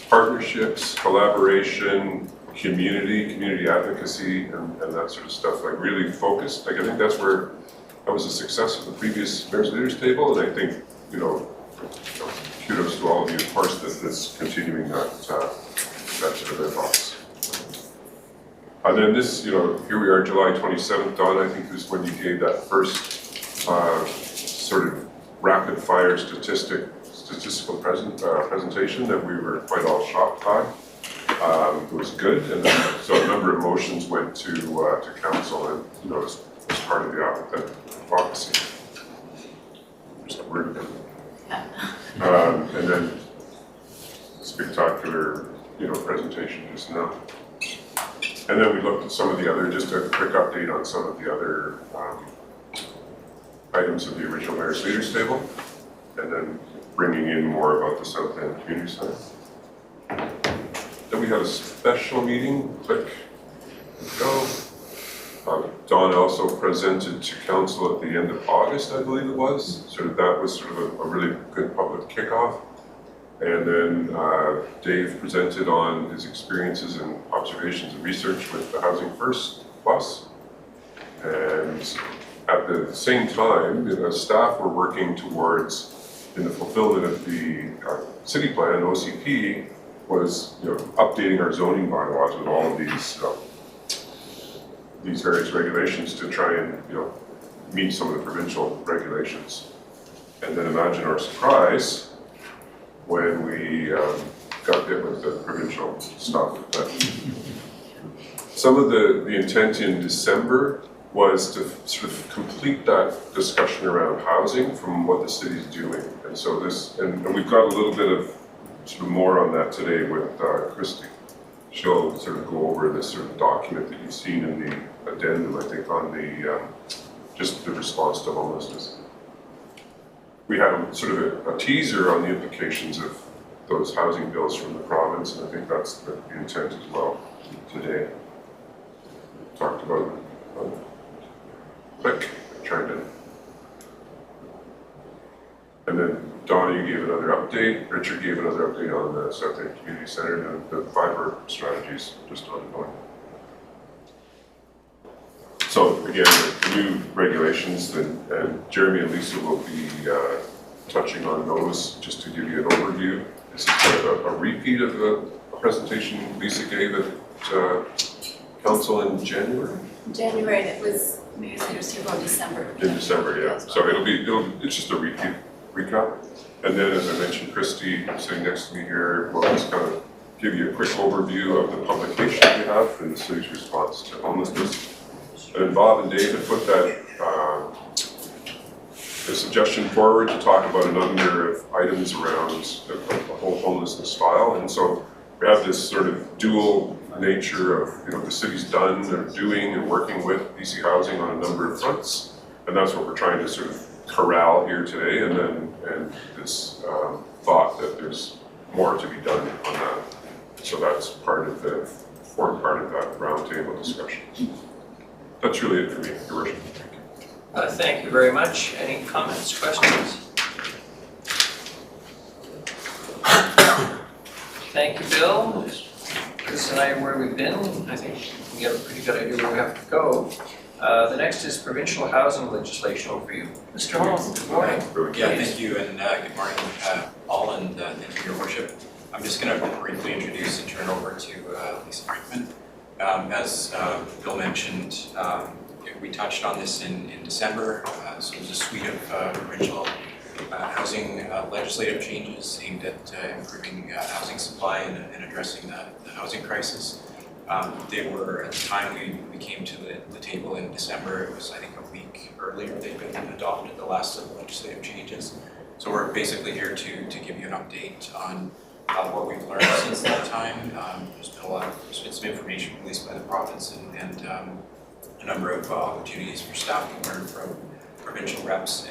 partnerships, collaboration, community advocacy, and that sort of stuff. Like really focused. I think that's where that was a success of the previous Mayor's Leaders Table, and I think kudos to all of you, of course, that's continuing that sort of ethos. And then this, here we are, July 27th, Don, I think this is when you gave that first sort of rapid fire statistical presentation that we were quite all shocked by. It was good, and then, so a number of motions went to council, and as part of the advocacy. Just a word. And then spectacular, presentation just now. And then we looked at some of the other, just a quick update on some of the other items of the original Mayor's Leaders Table, and then bringing in more about the South End Community Center. Then we had a special meeting, click, go. Don also presented to council at the end of August, I believe it was. So that was sort of a really good public kickoff. And then Dave presented on his experiences and observations and research with the Housing First Plus. And at the same time, staff were working towards, in the fulfillment of the city plan, OCP, was updating our zoning bylaws with all of these various regulations to try and meet some of the provincial regulations. And then imagine our surprise when we got hit with the provincial stuff. But some of the intent in December was to sort of complete that discussion around housing from what the city's doing. And so and we've got a little bit of sort of more on that today with Christy. She'll sort of go over this sort of document that you've seen in the addendum, I think, on the just the response to homelessness. We had sort of a teaser on the implications of those housing bills from the province, and I think that's the intent as well today. Talked about quick, trying to, and then Donna, you gave another update, Richard gave another update on the South End Community Center, and the fiber strategies just ongoing. So again, the new regulations, and Jeremy and Lisa will be touching on those just to give you an overview. This is kind of a repeat of a presentation Lisa gave at council in January? January, and it was, maybe it was here in December. In December, yeah. So it's just a recap. And then, as I mentioned, Christy sitting next to me here will just kind of give you a quick overview of the publication we have for the city's response to homelessness. And Bob and David put that a suggestion forward to talk about a number of items around the whole homelessness file. And so we have this sort of dual nature of the city's done or doing and working with BC Housing on a number of fronts. And that's what we're trying to sort of corral here today, and this thought that there's more to be done on that. So that's form part of that roundtable discussion. That's really it for me, Your Worship. Thank you very much. Any comments, questions? Thank you, Bill. Chris and I are where we've been. I think we have a pretty good idea where we have to go. The next is provincial housing legislation overview. Mr. Holmes, good morning. Yeah, thank you, and good morning all, and thank you, Your Worship. I'm just going to briefly introduce and turn over to Lisa Brinkman. As Bill mentioned, we touched on this in December, so it was a suite of provincial housing legislative changes aimed at improving housing supply and addressing the housing crisis. They were, at the time we came to the table in December, it was I think a week earlier they'd been adopted, the last of the legislative changes. So we're basically here to give you an update on what we've learned since that time. There's been there's been some information released by the province and a number of opportunities for staff to learn from provincial reps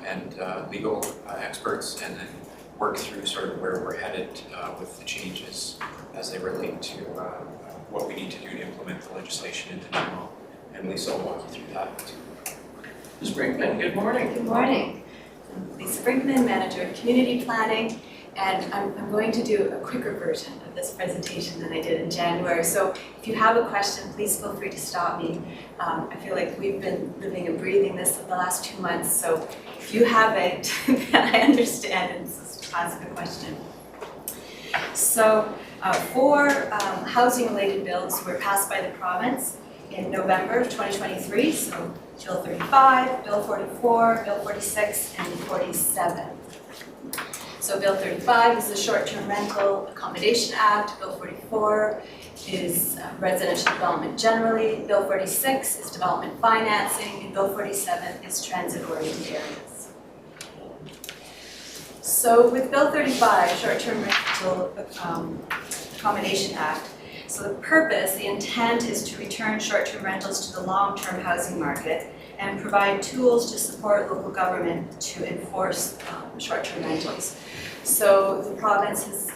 and legal experts, and then work through sort of where we're headed with the changes as they relate to what we need to do to implement the legislation into Nanaimo. And Lisa will walk you through that too. Ms. Brinkman, good morning. Good morning. I'm Lisa Brinkman, Manager of Community Planning, and I'm going to do a quicker version of this presentation than I did in January. So if you have a question, please feel free to stop me. I feel like we've been living and breathing this the last 2 months, so if you haven't, then I understand and just ask a question. So 4 housing-related bills were passed by the province in November of 2023, so Bill 35, Bill 44, Bill 46, and 47. So Bill 35 is the Short-Term Rental Accommodation Act, Bill 44 is residential development generally, Bill 46 is development financing, and Bill 47 is transit-oriented areas. So with Bill 35, Short-Term Rental Accommodation Act, so the purpose, the intent is to return short-term rentals to the long-term housing market and provide tools to support local government to enforce short-term rentals. So the province is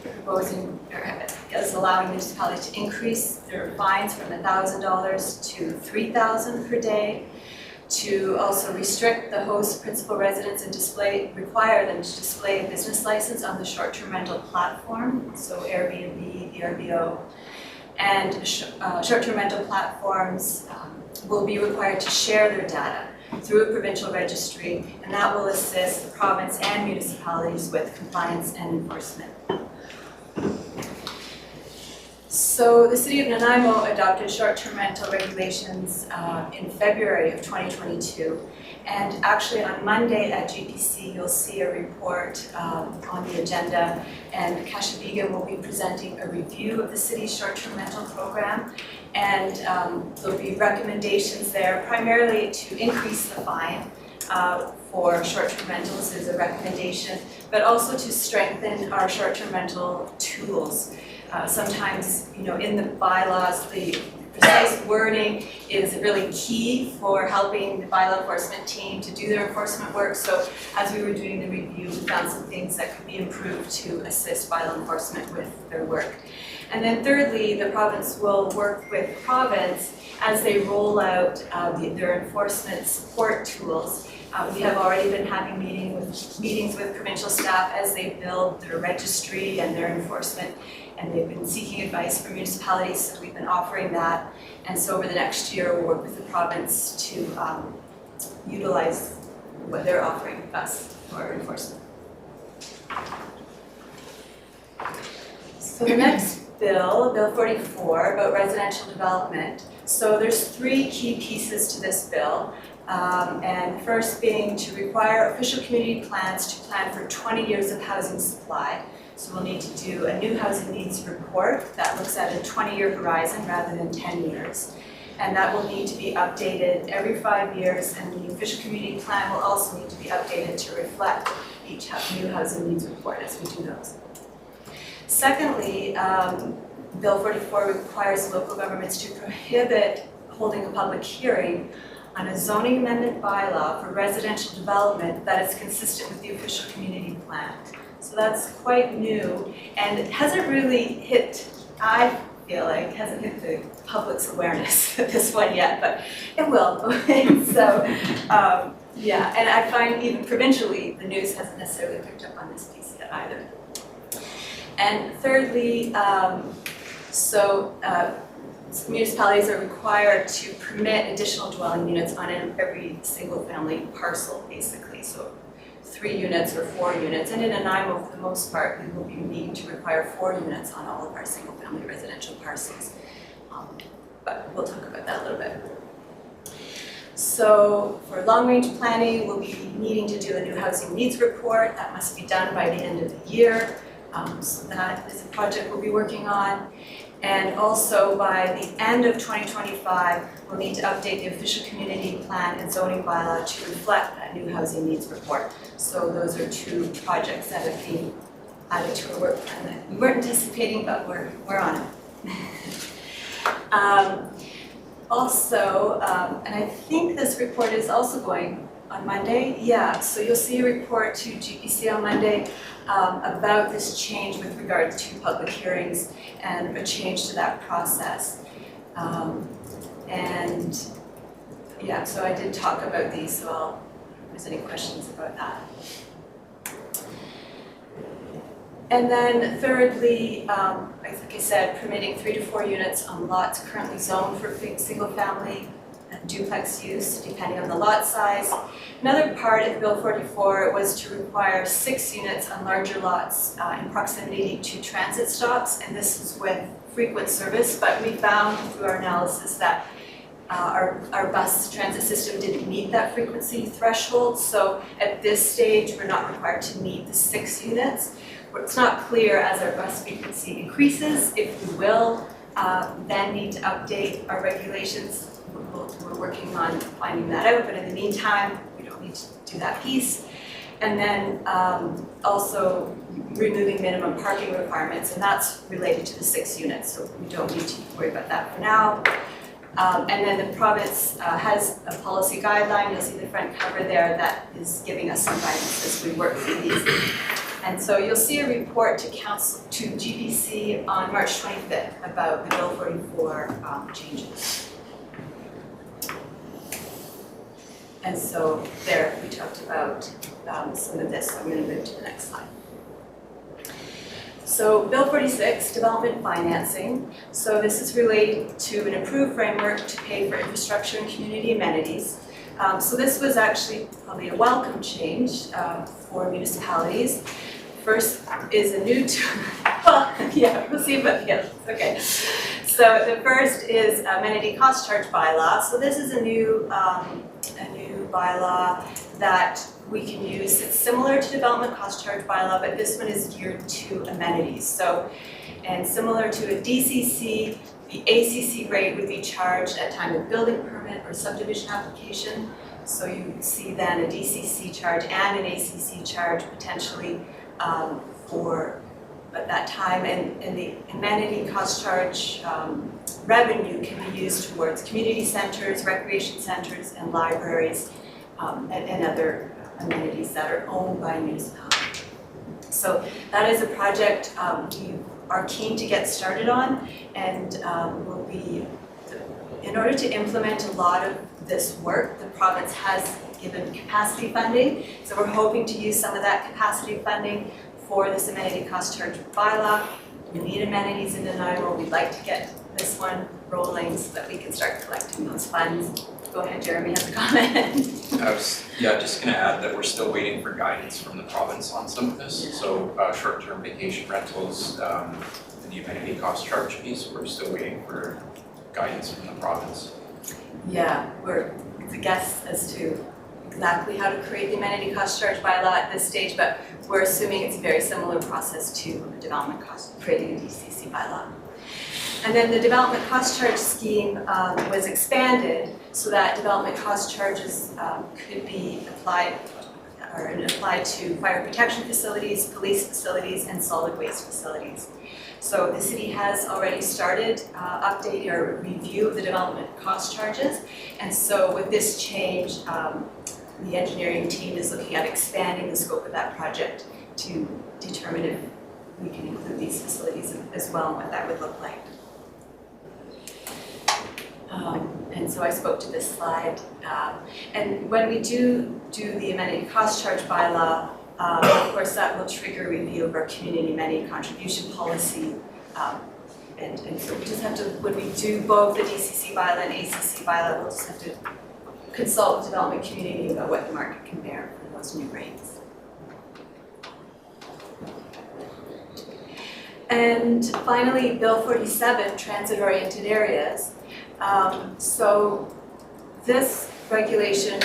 proposing, or is allowing municipalities to increase their fines from $1,000 to $3,000 per day, to also restrict the host principal residents and require them to display a business license on the short-term rental platform, so Airbnb, VRBO, and short-term rental platforms will be required to share their data through a provincial registry, and that will assist the province and municipalities with compliance and enforcement. So the City of Nanaimo adopted short-term rental regulations in February of 2022, and actually on Monday at GPC you'll see a report on the agenda, and Kasha Viga will be presenting a review of the city's short-term rental program, and there'll be recommendations there primarily to increase the fine for short-term rentals is a recommendation, but also to strengthen our short-term rental tools. Sometimes, in the bylaws, the precise wording is really key for helping the bylaw enforcement team to do their enforcement work. So as we were doing the review, we found some things that could be improved to assist bylaw enforcement with their work. And then thirdly, the province will work with the province as they roll out their enforcement support tools We have already been having meetings with provincial staff as they build their registry and their enforcement, and they've been seeking advice from municipalities, so we've been offering that. And so over the next year, we'll work with the province to utilize what they're offering us for enforcement. So the next bill, Bill 44, about residential development. So there's 3 key pieces to this bill. And first being to require official community plans to plan for 20 years of housing supply. So we'll need to do a new housing needs report that looks at a 20-year horizon rather than 10 years. And that will need to be updated every 5 years, and the official community plan will also need to be updated to reflect each new housing needs report as we do those. Secondly, Bill 44 requires local governments to prohibit holding a public hearing on a zoning amendment bylaw for residential development that is consistent with the official community plan. So that's quite new, and it hasn't really hit, I feel like, hasn't hit the public's awareness of this one yet, but it will. So, yeah, and I find even provincially, the news hasn't necessarily picked up on this piece yet either. And thirdly, municipalities are required to permit additional dwelling units on every single family parcel, basically. So 3 units or 4 units. And in Nanaimo, for the most part, we will be needing to require 4 units on all of our single family residential parcels. But we'll talk about that a little bit. So for long-range planning, we'll be needing to do a new housing needs report. That must be done by the end of the year. So that is a project we'll be working on. And also by the end of 2025, we'll need to update the official community plan and zoning bylaw to reflect that new housing needs report. So those are 2 projects that have been added to our work plan that we weren't anticipating, but we're on it. And I think this report is also going on Monday. Yeah, so you'll see a report to GPC on Monday about this change with regard to public hearings and a change to that process. And yeah, so I did talk about these, so if there's any questions about that. And then thirdly, like I said, permitting 3 to 4 units on lots currently zoned for single family and duplex use, depending on the lot size. Another part of Bill 44 was to require 6 units on larger lots in proximity to transit stops, and this is with frequent service, but we found through our analysis that our bus transit system didn't meet that frequency threshold, so at this stage, we're not required to meet the 6 units. It's not clear as our bus frequency increases if we will then need to update our regulations. We're working on finding that out, but in the meantime, we don't need to do that piece. And then also removing minimum parking requirements, and that's related to the 6 units, so we don't need to worry about that for now. And then the province has a policy guideline, you'll see the front cover there, that is giving us some guidance as we work through these. And so you'll see a report to Council, to GPC on March 25th about the Bill 44 changes. And so there we talked about some of this, so I'm going to move to the next slide. So Bill 46, development financing. So this is related to an approved framework to pay for infrastructure and community amenities. So this was actually probably a welcome change for municipalities. First is a new, well, yeah, we'll see about the others, okay. So the first is amenity cost charge bylaw. So this is a new bylaw that we can use. It's similar to development cost charge bylaw, but this one is geared to amenities. So, and similar to a DCC, the ACC rate would be charged at time of building permit or subdivision application. So you see then a DCC charge and an ACC charge potentially for at that time, and the amenity cost charge revenue can be used towards community centers, recreation centers, and libraries, and other amenities that are owned by a municipality. So that is a project we are keen to get started on, and will be, in order to implement a lot of this work, the province has given capacity funding. So we're hoping to use some of that capacity funding for this amenity cost charge bylaw. We need amenities in Nanaimo. We'd like to get this one rolling so that we can start collecting those funds. Go ahead, Jeremy has a comment. I was, just gonna add that we're still waiting for guidance from the province on some of this. So short-term vacation rentals, and the amenity cost charge piece, we're still waiting for guidance from the province. Yeah, it's a guess as to exactly how to create the amenity cost charge bylaw at this stage, but we're assuming it's a very similar process to a development cost, creating a DCC bylaw. And then the development cost charge scheme was expanded so that development cost charges could be applied to fire protection facilities, police facilities, and solid waste facilities. So the city has already started update or review of the development cost charges. And so with this change, the engineering team is looking at expanding the scope of that project to determine if we can include these facilities as well and what that would look like. And so I spoke to this slide. And when we do the amenity cost charge bylaw, of course that will trigger review of our community amenity contribution policy. And so we just have to, when we do both the DCC bylaw and ACC bylaw, we'll just have to consult the development community about what the market can bear for those new rates. And finally, Bill 47, transit-oriented areas. So this regulation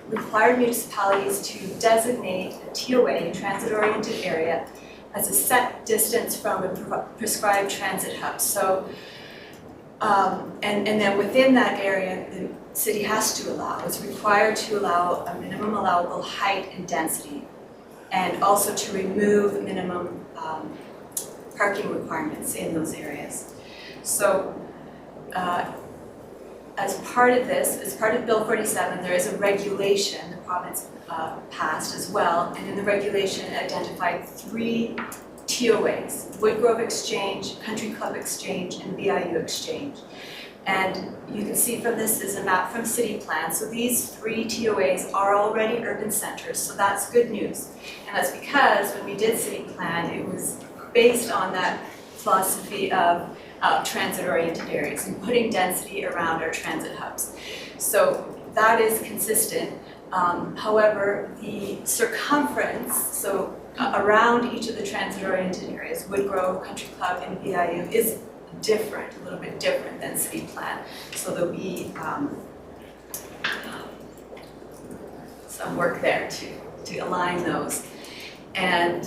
required municipalities to designate a TOA, transit-oriented area, as a set distance from a prescribed transit hub. So, and then within that area, the city has to allow, is required to allow a minimum allowable height and density, and also to remove minimum parking requirements in those areas. So, as part of this, as part of Bill 47, there is a regulation the province passed as well, and in the regulation identified 3 TOAs, Woodgrove Exchange, Country Club Exchange, and BIU Exchange. And you can see from this is a map from City Plan. So these 3 TOAs are already urban centers, so that's good news. And that's because when we did City Plan, it was based on that philosophy of transit-oriented areas and putting density around our transit hubs. So that is consistent. However, the circumference, so around each of the transit-oriented areas, Woodgrove, Country Club, and BIU, is different, a little bit different than City Plan. So there'll be some work there to align those. And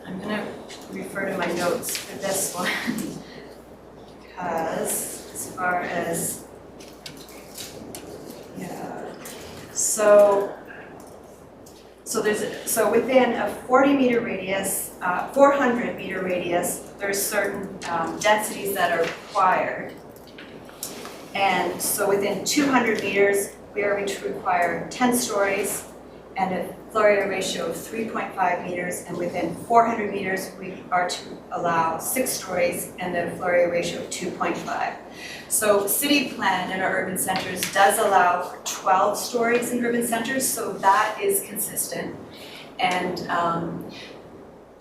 I'm gonna refer to my notes for this one. Because as far as, so within a 40-meter radius, 400-meter radius, there's certain densities that are required. And so within 200 meters, we are going to require 10 stories and a floor area ratio of 3.5 meters, and within 400 meters, we are to allow 6 stories and a floor area ratio of 2.5. So City Plan in our urban centers does allow for 12 stories in urban centers, so that is consistent. And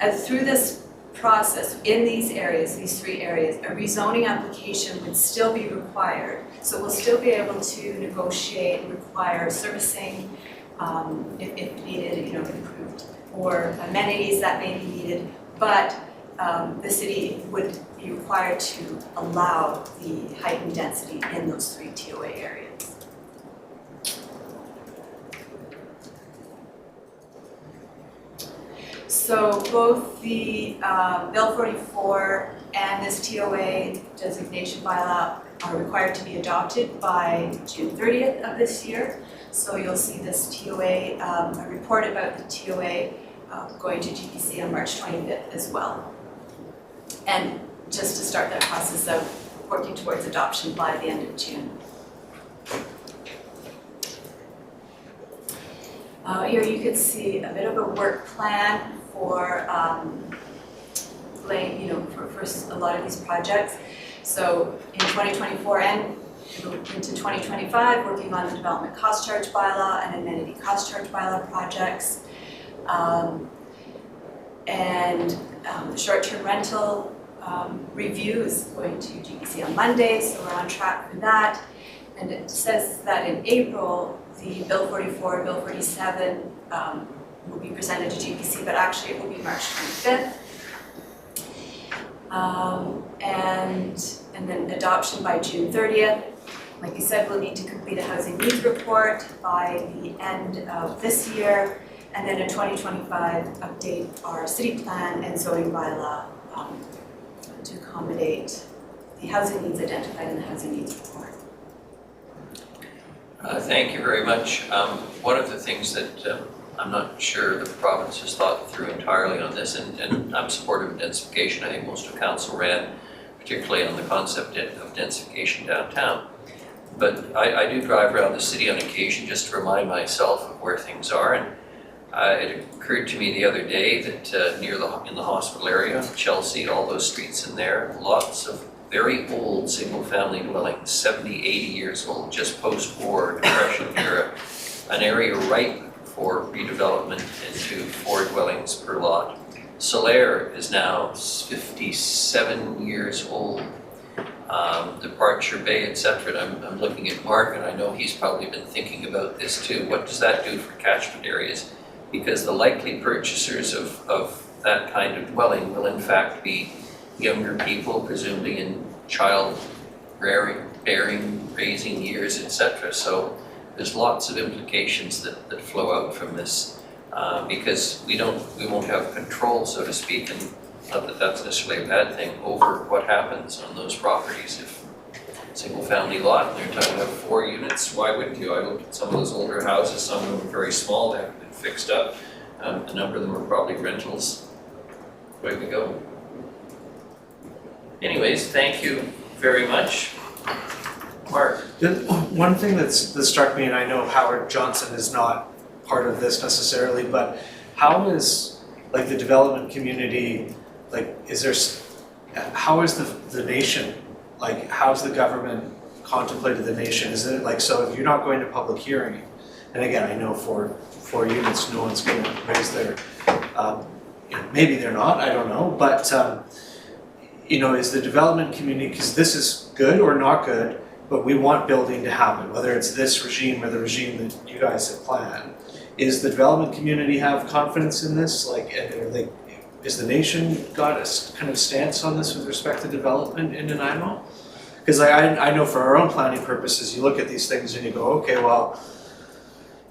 as through this process, in these areas, these 3 areas, a rezoning application would still be required. So we'll still be able to negotiate and require servicing, if needed, improved, or amenities that may be needed, but the city would be required to allow the height and density in those 3 TOA areas. So both the Bill 44 and this TOA designation bylaw are required to be adopted by June 30th of this year. So you'll see this TOA, a report about the TOA going to GPC on March 25th as well. And just to start that process of working towards adoption by the end of June. Here you can see a bit of a work plan for for a lot of these projects. So in 2024 and into 2025, working on the development cost charge bylaw and amenity cost charge bylaw projects. The short-term rental review is going to GBC on Monday, so we're on track for that. And it says that in April, the Bill 44, Bill 47 will be presented to GBC, but actually it will be March 25th. And then adoption by June 30th. Like I said, we'll need to complete a housing needs report by the end of this year. And then in 2025, update our city plan and zoning bylaw to accommodate the housing needs identified in the housing needs report. Thank you very much. One of the things that I'm not sure the province has thought through entirely on this, and I'm supportive of densification. I think most of council ran particularly on the concept of densification downtown. But I do drive around the city on occasion just to remind myself of where things are. And it occurred to me the other day that in the hospital area, Chelsea, all those streets in there, lots of very old single-family dwellings, 70, 80 years old, just post-war Depression era, an area ripe for redevelopment into 4 dwellings per lot. Solaire is now 57 years old. Departure Bay, etc. I'm looking at Mark, and I know he's probably been thinking about this too. What does that do for catchment areas? Because the likely purchasers of that kind of dwelling will in fact be younger people, presumably in child bearing, raising years, etc. So there's lots of implications that flow out from this because we won't have control, so to speak, and not that that's necessarily a bad thing, over what happens on those properties. If single family lot and they're talking about 4 units, why wouldn't you? I looked at some of those older houses, some of them are very small, they haven't been fixed up. A number of them are probably rentals. Way to go. Anyways, thank you very much. Mark. One thing that struck me, and I know Howard Johnson is not part of this necessarily, but how is like the development community, like how is the nation, like how's the government contemplated the nation? Is it like, so if you're not going to public hearing, and again, I know for 4 units, no one's going to raise their, maybe they're not, I don't know, but is the development community, because this is good or not good, but we want building to happen, whether it's this regime or the regime that you guys have planned. Is the development community have confidence in this? Is the nation got a kind of stance on this with respect to development in Nanaimo? Because I know for our own planning purposes, you look at these things and you go, okay, well,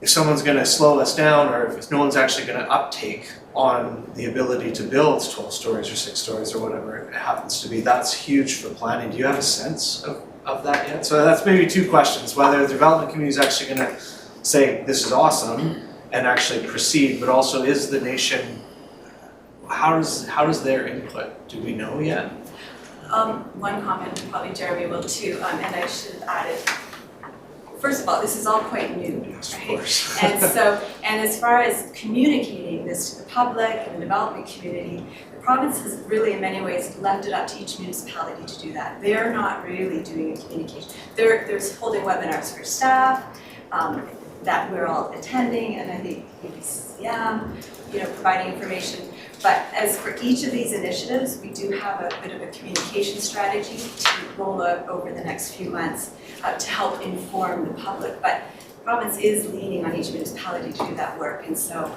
if someone's going to slow us down, or if no one's actually going to uptake on the ability to build 12 stories or 6 stories or whatever it happens to be, that's huge for planning. Do you have a sense of that yet? So that's maybe 2 questions, whether the development community is actually going to say this is awesome and actually proceed, but also is the nation, how does their input, do we know yet? One comment, and probably Jeremy will too, and I should have added, first of all, this is all quite new, Yes, of right? course. And as far as communicating this to the public and the development community, the province has really in many ways left it up to each municipality to do that. They're not really doing a communication. They're holding webinars for staff that we're all attending, and I think UBCM, providing information. But as for each of these initiatives, we do have a bit of a communication strategy to roll out over the next few months to help inform the public. But the province is leaning on each municipality to do that work, and so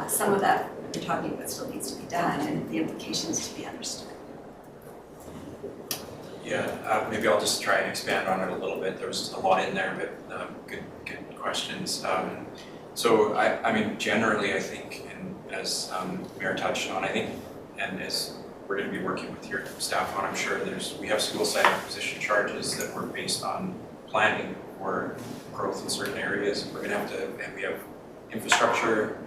some of that we're talking about still needs to be done, and the implications to be understood. Yeah, maybe I'll just try and expand on it a little bit. There was a lot in there, but good questions. So I mean, generally, I think, and as Mayor touched on, I think, and as we're going to be working with your staff on, I'm sure we have school site acquisition charges that were based on planning for growth in certain areas. We're going to have to, and we have infrastructure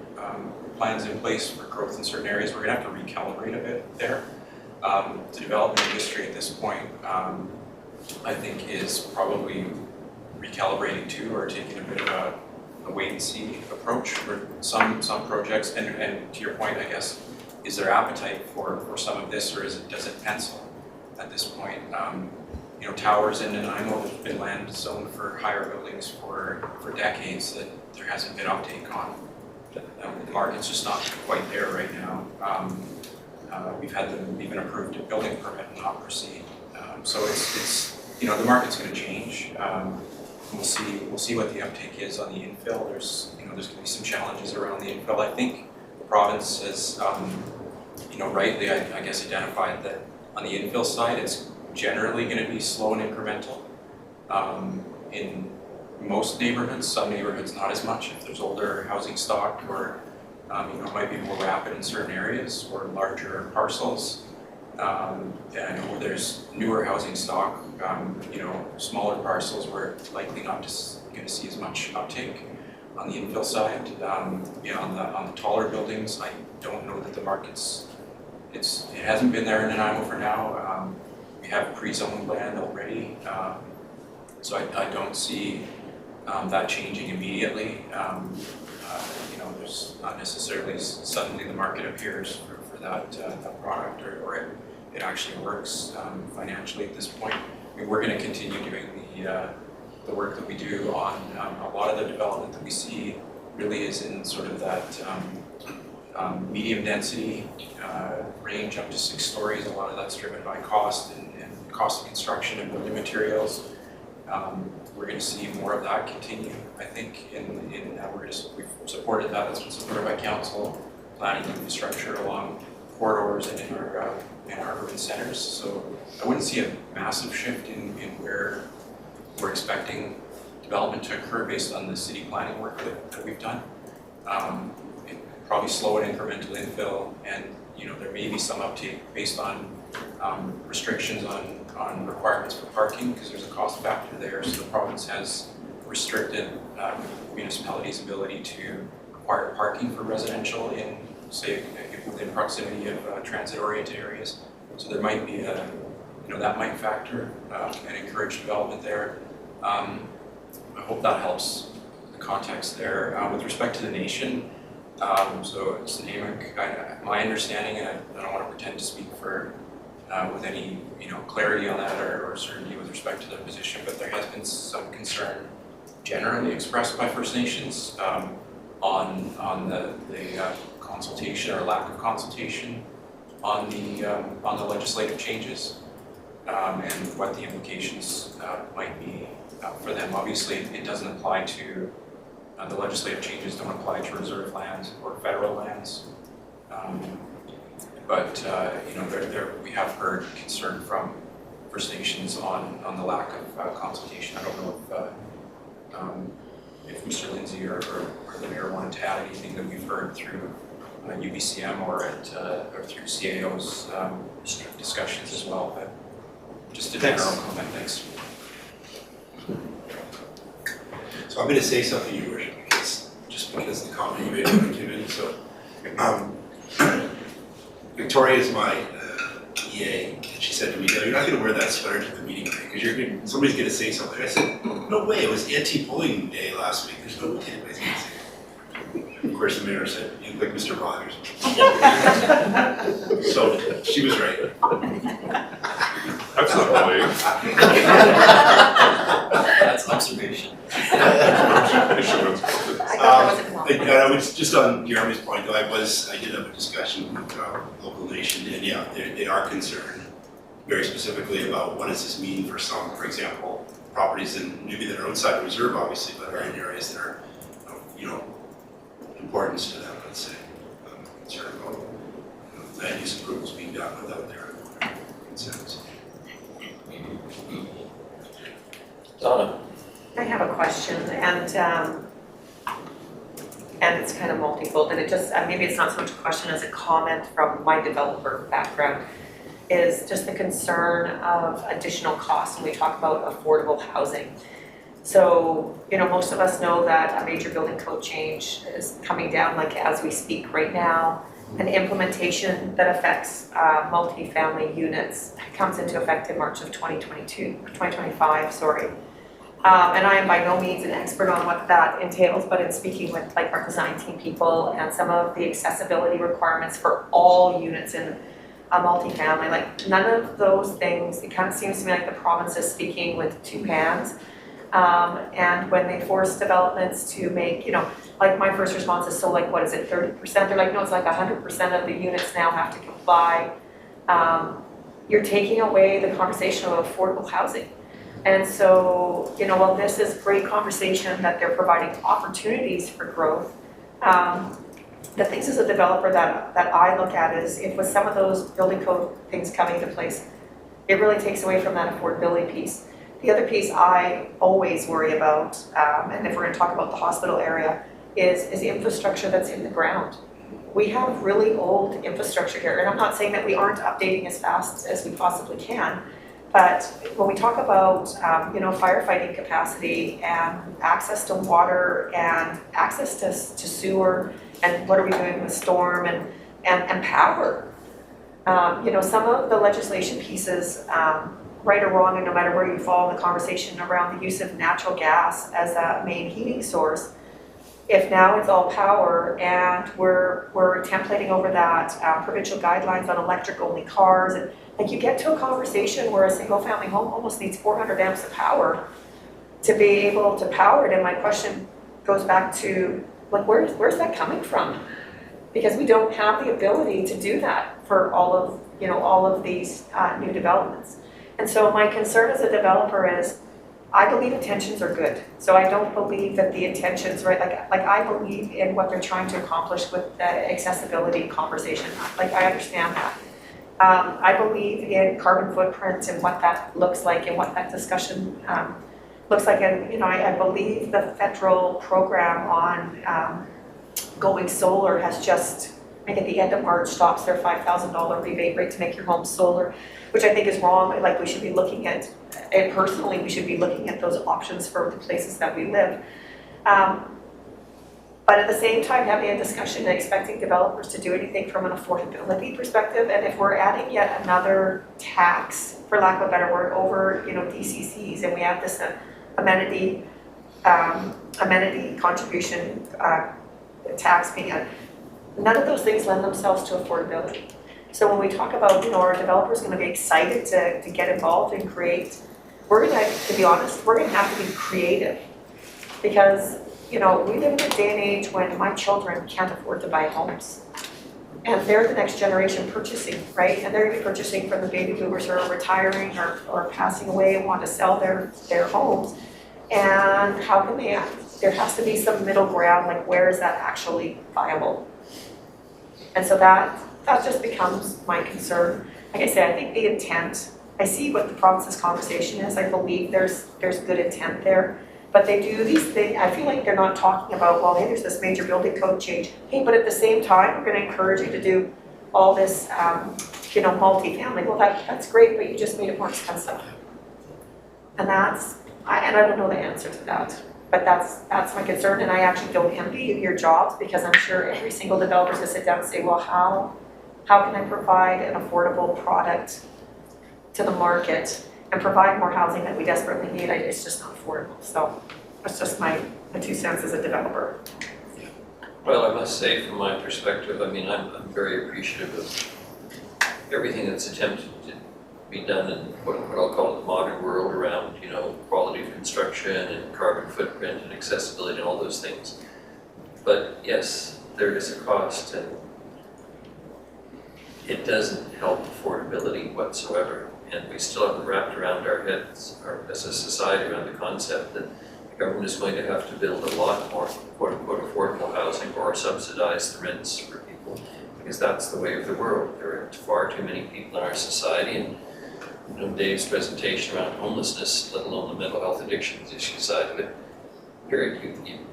plans in place for growth in certain areas. We're going to have to recalibrate a bit there. The development industry at this point, I think, is probably recalibrating too, or taking a bit of a wait and see approach for some projects. And to your point, I guess, is there appetite for some of this, or does it pencil at this point? towers in Nanaimo, there's been land zoned for higher buildings for decades that there hasn't been uptake on. The market's just not quite there right now. We've had them even approved a building permit and not proceed. So it's the market's going to change. We'll see what the uptake is on the infill. There's going to be some challenges around the infill. I think the province has, rightly, I guess, identified that on the infill side, it's generally going to be slow and incremental. In most neighborhoods, some neighborhoods not as much. If there's older housing stock, or it might be more rapid in certain areas, or larger parcels. And where there's newer housing stock, smaller parcels, we're likely not going to see as much uptake. On the infill side, on the taller buildings, I don't know that the market's it hasn't been there in Nanaimo for now. We have pre-zoned land already, so I don't see that changing immediately. There's not necessarily suddenly the market appears for that product, or it actually works financially at this point. I mean, we're going to continue doing the work that we do on a lot of the development that we see really is in sort of that medium density range up to 6 stories. A lot of that's driven by cost and cost of construction and building materials. We're going to see more of that continue, I think, we've supported that. That's been supported by council, planning infrastructure along corridors and in our urban centers. So I wouldn't see a massive shift in where we're expecting development to occur based on the city planning work that we've done. Probably slow and incremental infill, and there may be some uptake based on restrictions on requirements for parking, because there's a cost factor there. So the province has restricted municipalities' ability to require parking for residential in, say, within proximity of transit-oriented areas. So there might be that might factor and encourage development there. I hope that helps the context there. With respect to the nation, so it's Namac, my understanding, and I don't want to pretend to speak for with any clarity on that or certainty with respect to their position, but there has been some concern generally expressed by First Nations on the consultation or lack of consultation on the legislative changes and what the implications might be for them. Obviously, it doesn't apply to the legislative changes don't apply to reserve lands or federal lands. But we have heard concern from First Nations on the lack of consultation. I don't know if Mr. Lindsay or the mayor wanted to add anything that we've heard through UBCM or through CAO's discussions as well. But just a general comment. Thanks. So I'm going to say something, Your Worship, because the comment you made about activity. So Victoria is my EA, and she said to me, "No, you're not going to wear that sweater to the meeting because somebody's going to say something." I said, "No way! It was anti-bullying day last week. There's no way anybody's going to say it." Of course, the mayor said, "You look like Mr. Rogers." So she was right. That's not bullying. That's observation. I was just on Jeremy's point, though. I did have a discussion with local nation, and yeah, they are concerned very specifically about what does this mean for some, for example, properties in maybe that are outside the reserve, obviously, but are in areas that are, importance to them. Let's say, concerned about land use approvals being done without their consent. Donna. I have a question, and it's kind of multifold, and it just, maybe it's not so much a question as a comment from my developer background, is just the concern of additional costs when we talk about affordable housing. So, most of us know that a major building code change is coming down like as we speak right now. An implementation that affects multi-family units comes into effect in March of 2025, sorry. And I am by no means an expert on what that entails, but in speaking with our design team people and some of the accessibility requirements for all units in a multifamily, like none of those things, it kind of seems to me like the province is speaking with two hands. And when they force developments to make, you know, like my first response is, so like, what is it, 30%? They're like, no, it's like 100% of the units now have to comply. You're taking away the conversation of affordable housing. And so, you know, while this is great conversation that they're providing opportunities for growth, the things as a developer that I look at is if with some of those building code things coming into place, it really takes away from that affordability piece. The other piece I always worry about, and if we're going to talk about the hospital area, is the infrastructure that's in the ground. We have really old infrastructure here, and I'm not saying that we aren't updating as fast as we possibly can, but when we talk about you know, firefighting capacity and access to water and access to sewer, and what are we doing with storm and power, you know, some of the legislation pieces, right or wrong, and no matter where you fall in the conversation around the use of natural gas as a main heating source, if now it's all power and we're templating over that provincial guidelines on electric only cars, and like you get to a conversation where a single family home almost needs 400 amps of power to be able to power it, and my question goes back to like where's that coming from? Because we don't have the ability to do that for all of these new developments. And so my concern as a developer is, I believe intentions are good. So I don't believe that the intentions, right, like I believe in what they're trying to accomplish with the accessibility conversation. Like I understand that. I believe in carbon footprint and what that looks like and what that discussion looks like. And, you know, I believe the federal program on going solar has just, I think at the end of March, stops their $5,000 rebate rate to make your home solar, which I think is wrong. Like we should be looking at, and personally, we should be looking at those options for the places that we live. But at the same time, having a discussion and expecting developers to do anything from an affordability perspective, and if we're adding yet another tax, for lack of a better word, over, you know, DCCs, and we have this amenity contribution tax being added, none of those things lend themselves to affordability. So when we talk about, you know, our developers going to be excited to get involved and create, we're going to be honest, we're going to have to be creative, because, you know, we live in a day and age when my children can't afford to buy homes. And they're the next generation purchasing, right? And they're going to be purchasing from the baby boomers who are retiring or passing away and want to sell their homes. And how can they, there has to be some middle ground, like where is that actually viable? And so that just becomes my concern. Like I say, I think the intent, I see what the province's conversation is. I believe there's good intent there. But they do these things, I feel like they're not talking about, well, hey, there's this major building code change. Hey, but at the same time, we're going to encourage you to do all this, you know, multifamily. Well, that's great, but you just made it more expensive. And I don't know the answer to that. But that's my concern, and I actually don't envy your jobs, because I'm sure every single developer is going to sit down and say, well, how can I provide an affordable product to the market and provide more housing that we desperately need? It's just not affordable. So that's just my 2 cents as a developer. Well, I must say, from my perspective, I mean, I'm very appreciative of everything that's attempted to be done in what I'll call the modern world around, you know, quality of construction and carbon footprint and accessibility and all those things. But yes, there is a cost, and it doesn't help affordability whatsoever. And we still haven't wrapped around our heads, or as a society, around the concept that the government is going to have to build a lot more quote-unquote affordable housing or subsidize the rents for people, because that's the way of the world. There are far too many people in our society, and you know, Dave's presentation around homelessness, let alone the mental health addictions issue side of it,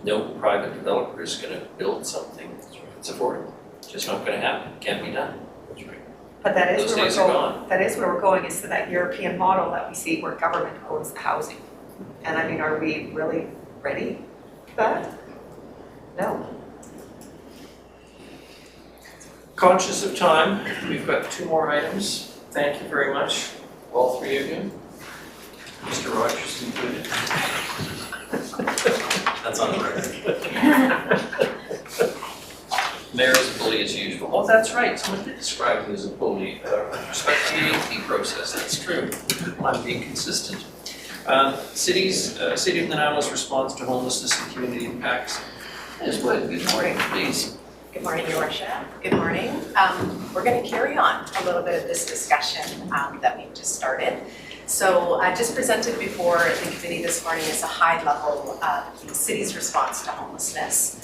no private developer is going to build something that's affordable. It's just not going to happen. It can't be done. But that is Those where days we're are going. gone. That is where we're going, is to that European model that we see where government owns the housing. And I mean, are we really ready for that? No. Conscious of time, we've got 2 more items. Thank you very much, all 3 of you. Mr. Rogers included. That's on the record. Mayor is a bully as usual. Oh, that's right, someone did describe me as a bully with respect to the AP process, that's true. I'm being consistent. City of Nanaimo's response to homelessness and community impacts. Ms. Wood, good morning, please. Good morning, Your Worship. Good morning. We're going to carry on a little bit of this discussion that we've just started. So I just presented before the committee this morning is a high level the city's response to homelessness.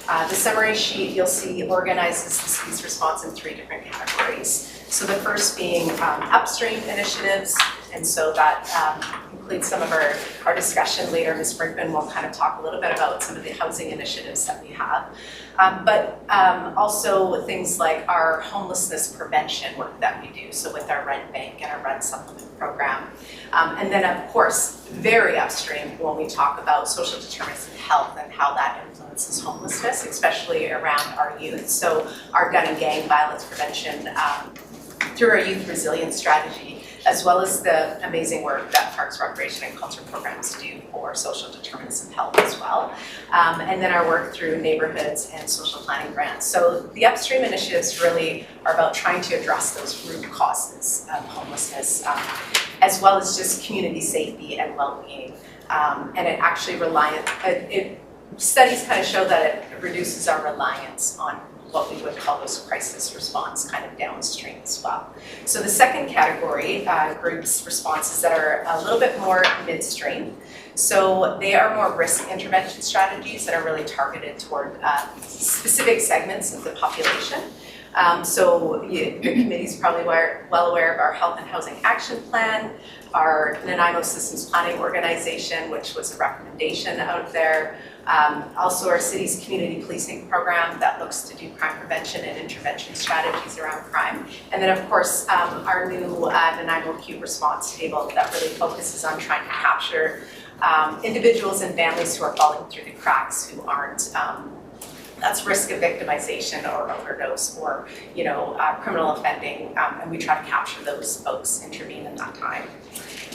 The summary sheet you'll see organizes the city's response in 3 different categories. So the first being upstream initiatives, and so that includes some of our discussion later. Ms. Brinkman will kind of talk a little bit about some of the housing initiatives that we have. But also things like our homelessness prevention work that we do, so with our rent bank and our rent supplement program. And then of course, very upstream when we talk about social determinants of health and how that influences homelessness, especially around our youth. So our gun and gang violence prevention through our youth resilience strategy, as well as the amazing work that Parks, Recreation and Culture programs do for social determinants of health as well. And then our work through neighborhoods and social planning grants. So the upstream initiatives really are about trying to address those root causes of homelessness, as well as just community safety and well-being. And it actually studies kind of show that it reduces our reliance on what we would call those crisis response kind of downstream as well. So the second category groups responses that are a little bit more midstream. So they are more risk intervention strategies that are really targeted toward specific segments of the population. So the committee's probably well aware of our Health and Housing Action Plan, our Nanaimo Systems Planning Organization, which was a recommendation out there. Also our city's community policing program that looks to do crime prevention and intervention strategies around crime. And then of course, our new Nanaimo Acute Response Table that really focuses on trying to capture individuals and families who are falling through the cracks, who aren't, that's risk of victimization or overdose or, criminal offending, and we try to capture those folks, intervene in that time.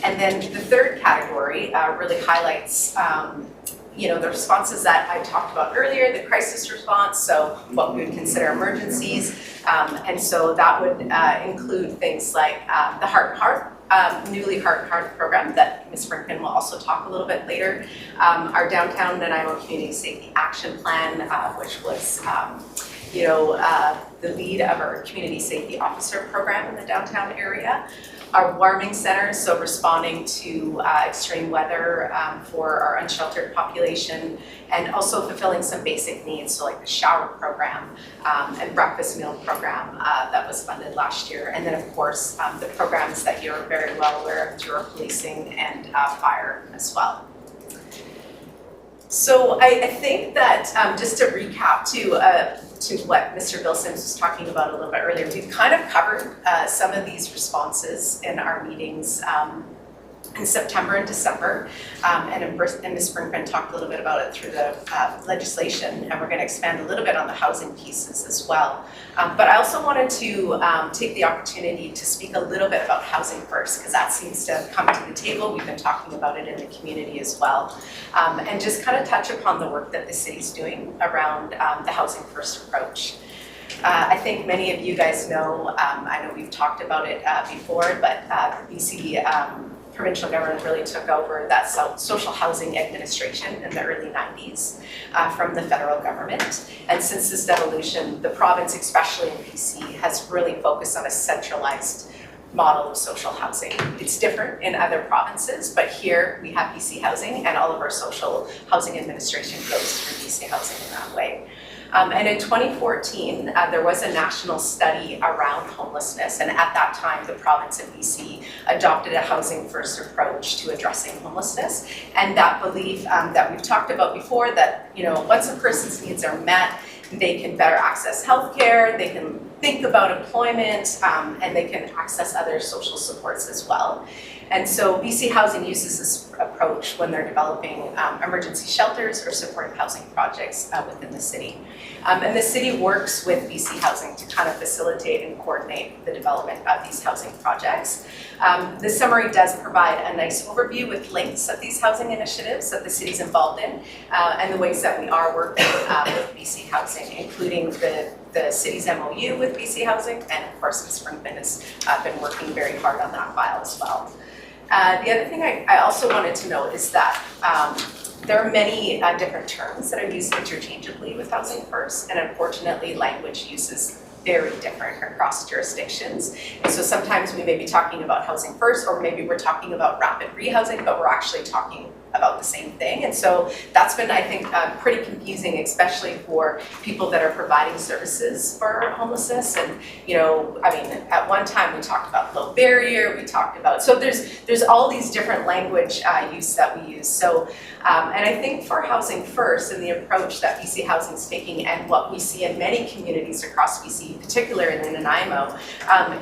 And then the third category really highlights the responses that I talked about earlier, the crisis response, so what we would consider emergencies. And so that would include things like the Heart Heart, newly Heart Heart program that Ms. Brinkman will also talk a little bit later. Our Downtown Nanaimo Community Safety Action Plan, which was the lead of our Community Safety Officer program in the downtown area. Our warming centers, so responding to extreme weather for our unsheltered population, and also fulfilling some basic needs, so like the shower program and breakfast meal program that was funded last year. And then of course, the programs that you're very well aware of through our policing and fire as well. So I think that just to recap to what Mr. Bill Sims was talking about a little bit earlier, we've kind of covered some of these responses in our meetings in September and December, and Ms. Brinkman talked a little bit about it through the legislation, and we're going to expand a little bit on the housing pieces as well. But I also wanted to take the opportunity to speak a little bit about Housing First, because that seems to have come to the table. We've been talking about it in the community as well, and just kind of touch upon the work that the city's doing around the Housing First approach. I think many of you guys know, I know we've talked about it before, but the BC provincial government really took over that social housing administration in the early 90s from the federal government. And since this devolution, the province, especially in BC, has really focused on a centralized model of social housing. It's different in other provinces, but here we have BC Housing, and all of our social housing administration goes through BC Housing in that way. And in 2014, there was a national study around homelessness, and at that time, the province of BC adopted a housing first approach to addressing homelessness. And that belief that we've talked about before, that once a person's needs are met, they can better access healthcare, they can think about employment, and they can access other social supports as well. And so BC Housing uses this approach when they're developing emergency shelters or supportive housing projects within the city. And the city works with BC Housing to kind of facilitate and coordinate the development of these housing projects. The summary does provide a nice overview with links of these housing initiatives that the city's involved in, and the ways that we are working with BC Housing, including the city's MOU with BC Housing, and of course Ms. Brinkman has been working very hard on that file as well. The other thing I also wanted to note is that there are many different terms that are used interchangeably with Housing First, and unfortunately language use is very different across jurisdictions. And so sometimes we may be talking about Housing First, or maybe we're talking about rapid rehousing, but we're actually talking about the same thing. And so that's been, I think, pretty confusing, especially for people that are providing services for homelessness. And, you know, I mean, at one time we talked about low barrier, we talked about, so there's all these different language use that we use. So, and I think for Housing First and the approach that BC Housing is taking, and what we see in many communities across BC, particularly in Nanaimo,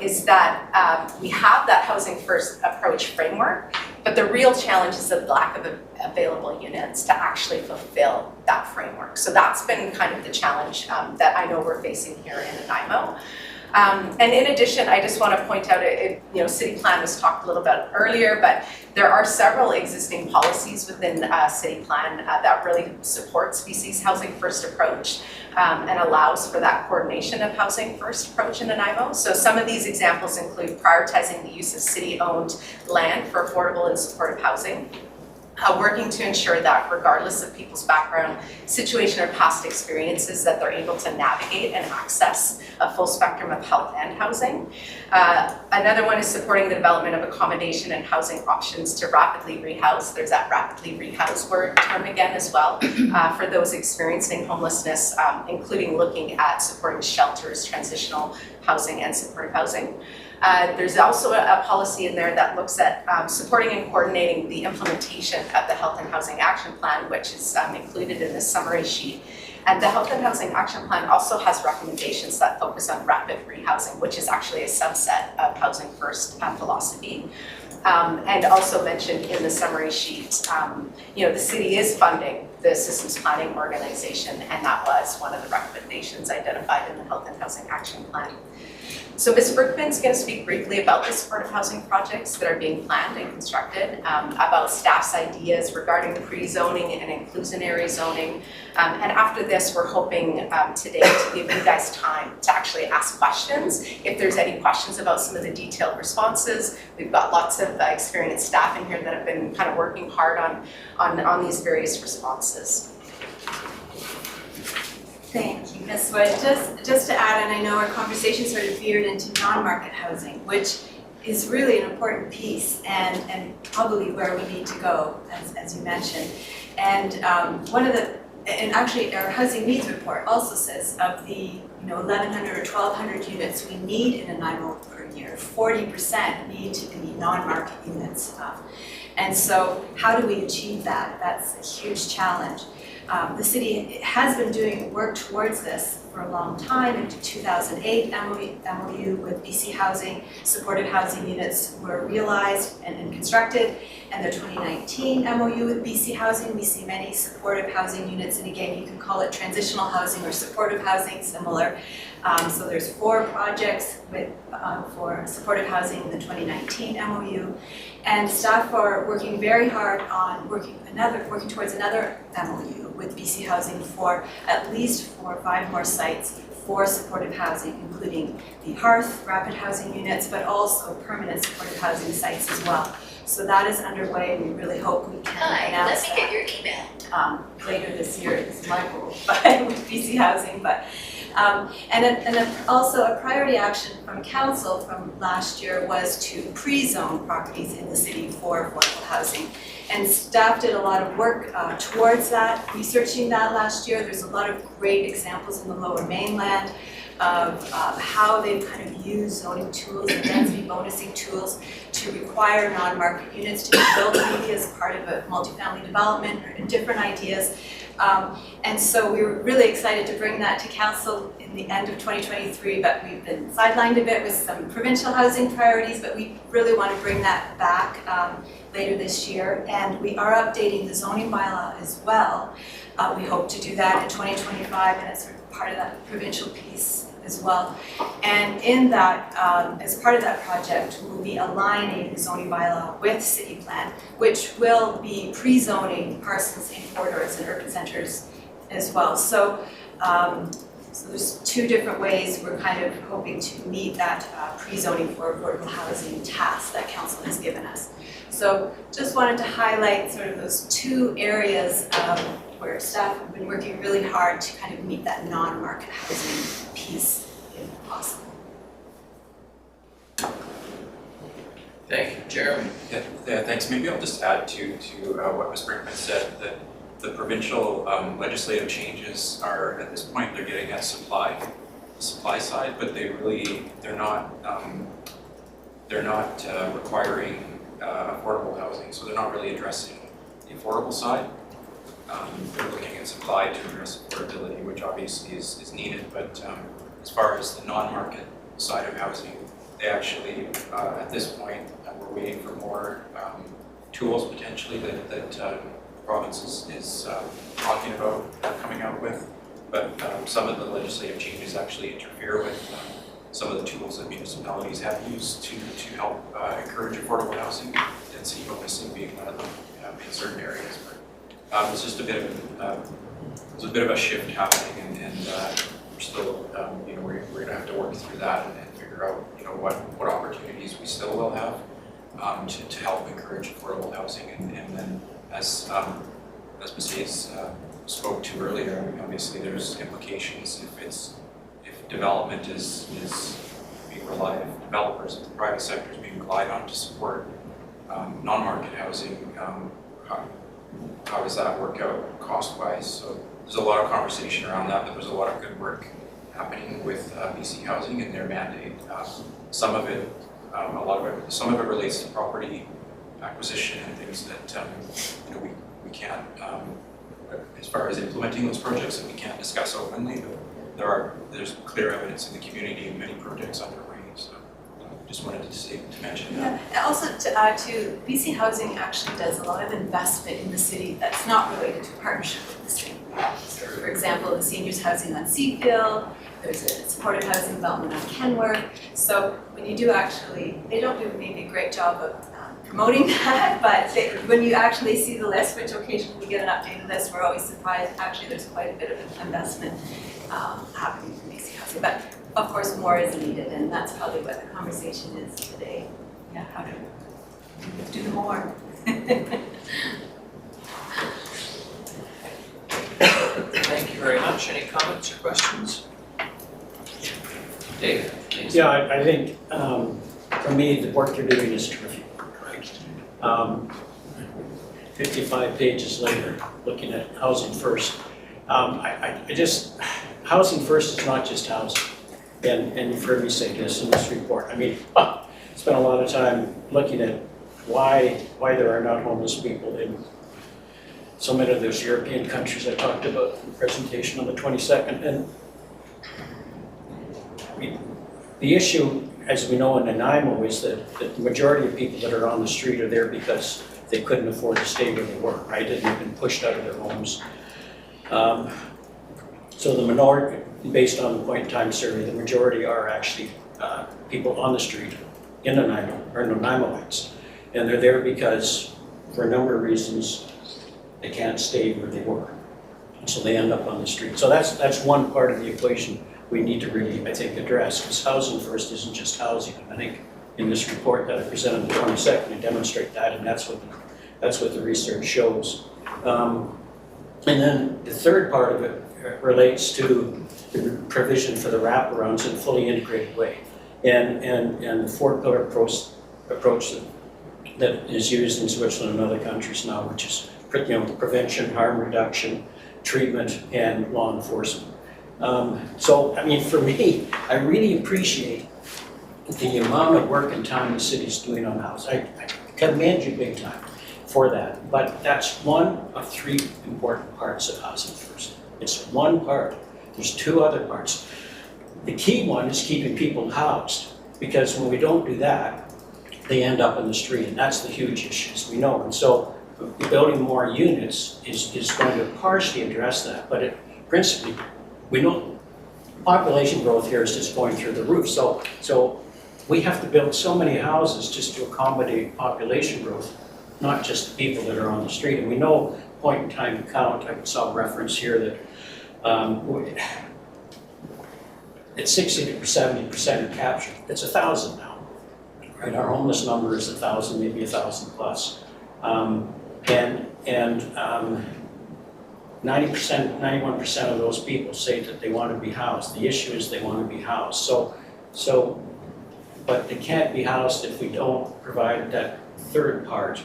is that we have that Housing First approach framework, but the real challenge is the lack of available units to actually fulfill that framework. So that's been kind of the challenge that I know we're facing here in Nanaimo. And in addition, I just want to point out, city plan was talked a little bit earlier, but there are several existing policies within city plan that really supports BC's Housing First approach and allows for that coordination of Housing First approach in Nanaimo. So some of these examples include prioritizing the use of city-owned land for affordable and supportive housing, working to ensure that regardless of people's background, situation, or past experiences, that they're able to navigate and access a full spectrum of health and housing. Another one is supporting the development of accommodation and housing options to rapidly rehouse. There's that rapidly rehouse word term again as well, for those experiencing homelessness, including looking at supporting shelters, transitional housing, and supportive housing. There's also a policy in there that looks at supporting and coordinating the implementation of the Health and Housing Action Plan, which is included in this summary sheet. And the Health and Housing Action Plan also has recommendations that focus on rapid rehousing, which is actually a subset of Housing First philosophy. And also mentioned in the summary sheet, the city is funding the Systems Planning Organization, and that was one of the recommendations identified in the Health and Housing Action Plan. So Ms. Brinkman's going to speak briefly about the supportive housing projects that are being planned and constructed, about staff's ideas regarding pre-zoning and inclusionary zoning. And after this, we're hoping today to give you guys time to actually ask questions. If there's any questions about some of the detailed responses, we've got lots of experienced staff in here that have been kind of working hard on these various responses. Thank you, Ms. Wood. Just to add, and I know our conversation sort of veered into non-market housing, which is really an important piece and probably where we need to go, as you mentioned. And and actually our housing needs report also says of the 1,100 or 1,200 units we need in Nanaimo per year, 40% need to be non-market units. And so how do we achieve that? That's a huge challenge. The city has been doing work towards this for a long time. In 2008 MOU with BC Housing, supportive housing units were realized and constructed. And the 2019 MOU with BC Housing, we see many supportive housing units, and again, you can call it transitional housing or supportive housing, similar. So there's 4 projects for supportive housing in the 2019 MOU. And staff are working very hard on working towards another MOU with BC Housing for at least 4 or 5 more sites for supportive housing, including the Hearth rapid housing units, but also permanent supportive housing sites as well. So that is underway, and we really hope we can announce that. Let me get your email. Later this year is my goal, with BC Housing, but. Also a priority action from council from last year was to pre-zone properties in the city for affordable housing. And staff did a lot of work towards that, researching that last year. There's a lot of great examples in the Lower Mainland of how they've kind of used zoning tools and density bonusing tools to require non-market units to be built maybe as part of a multifamily development or different ideas. And so we were really excited to bring that to council in the end of 2023, but we've been sidelined a bit with some provincial housing priorities, but we really want to bring that back later this year. And we are updating the zoning bylaw as well. We hope to do that in 2025, and it's part of that provincial piece as well. And in that, as part of that project, we'll be aligning the zoning bylaw with city plan, which will be pre-zoning parcels in corridors and urban centers as well. So, so there's two different ways we're kind of hoping to meet that pre-zoning for affordable housing task that council has given us. So just wanted to highlight sort of those two areas where staff have been working really hard to kind of meet that non-market housing piece if possible. Thank you, Jeremy. Yeah, thanks. Maybe I'll just add to what Ms. Brinkman said, that the provincial legislative changes are, at this point, they're getting at supply side, but they're not requiring affordable housing, so they're not really addressing the affordable side. They're looking at supply to address affordability, which obviously is needed, but as far as the non-market side of housing, they actually, at this point, we're waiting for more tools potentially that the province is talking about coming out with, but some of the legislative changes actually interfere with some of the tools that municipalities have used to help encourage affordable housing, density bonusing being one of them in certain areas. But it's just a bit of a shift happening, and we're still, we're going to have to work through that and figure out, what opportunities we still will have to help encourage affordable housing, and then as Ms. spoke to earlier, I mean, obviously there's implications if development is being relied, if developers in the private sector is being relied on to support non-market housing, how does that work out cost-wise? So there's a lot of conversation around that, but there's a lot of good work happening with BC Housing and their mandate. Some of it relates to property acquisition and things that we can't, as far as implementing those projects, that we can't discuss openly, but there's clear evidence in the community of many projects underway. So just wanted to mention that. Yeah, and also to add to, BC Housing actually does a lot of investment in the city that's not related to partnership with the city. So for example, the seniors housing on Seafield, there's a supportive housing development on Kenworth. So when you do actually, they don't do maybe a great job of promoting that, but when you actually see the list, which occasionally we get an updated list, we're always surprised. Actually, there's quite a bit of investment happening in BC Housing. But of course, more is needed, and that's probably what the conversation is today. Yeah, how to do more. Thank you very much. Any comments or questions? David, please. Yeah, I think for me, the work you're doing is terrific, right? 55 pages later, looking at housing first. Housing first is not just housing. And you've heard me say this in this report. I mean, spent a lot of time looking at why there are not homeless people in so many of those European countries I talked about in the presentation on the 22nd. And the issue, as we know in Nanaimo, is that the majority of people that are on the street are there because they couldn't afford to stay where they were, right? And they've been pushed out of their homes. So the minority, based on the point in time survey, the majority are actually people on the street in Nanaimo, or Nanaimoites. And they're there because, for a number of reasons, they can't stay where they were. And so they end up on the street. So that's one part of the equation we need to really, I think, address, because housing first isn't just housing. And I think in this report that I presented on the 22nd, I demonstrate that, and that's what the research shows. And then the third part of it relates to the provision for the wraparounds in a fully integrated way. And the four-pillar approach that is used in Switzerland and other countries now, which is prevention, harm reduction, treatment, and law enforcement. So, I mean, for me, I really appreciate the amount of work and time the city's doing on housing. I commend you big time for that. But that's one of three important parts of housing first. It's one part. There's two other parts. The key one is keeping people housed, because when we don't do that, they end up in the street, and that's the huge issue, as we know. And so building more units is going to partially address that, but principally, we know population growth here is just going through the roof. So we have to build so many houses just to accommodate population growth, not just the people that are on the street. And we know point in time count, I saw a reference here that it's 60 to 70% are captured. It's 1,000 now, right? Our homeless number is 1,000, maybe 1,000 plus. 90%, 91% of those people say that they want to be housed. The issue is they want to be housed. But they can't be housed if we don't provide that third part,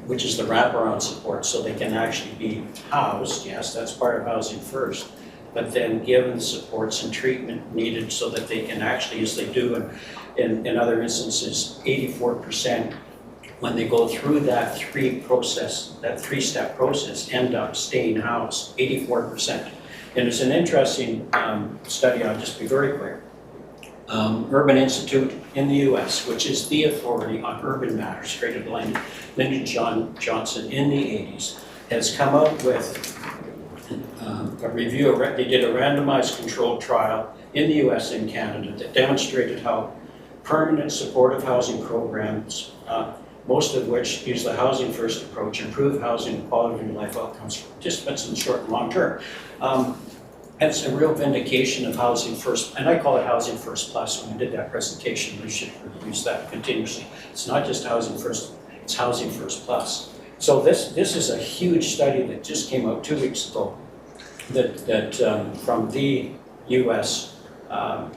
which is the wraparound support, so they can actually be housed. Yes, that's part of Housing First, but then given the supports and treatment needed so that they can actually, as they do in other instances, 84% when they go through that three-step process, end up staying housed, 84%. And it's an interesting study, I'll just be very quick. Urban Institute in the US, which is the authority on urban matters, created by Lyndon Johnson in the 80s, has come out with a review. They did a randomized controlled trial in the US and Canada that demonstrated how permanent supportive housing programs, most of which use the Housing First approach, improve housing and quality of life outcomes for participants in the short and long term. It's a real vindication of Housing First, and I call it Housing First Plus. When I did that presentation, we should use that continuously. It's not just Housing First, it's Housing First Plus. So this is a huge study that just came out 2 weeks ago that from the US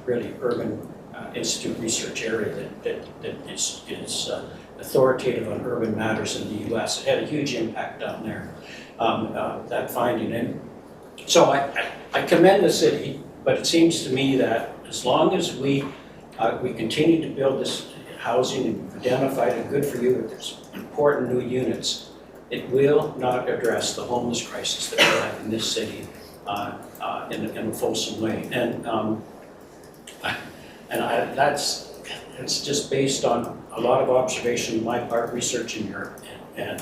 really Urban Institute research area that is authoritative on urban matters in the US. It had a huge impact down there, that finding. And so I commend the city, but it seems to me that as long as we continue to build this housing and we've identified, and good for you, that there's important new units, it will not address the homeless crisis that we have in this city in a fulsome way. It's just based on a lot of observation on my part, research in Europe, and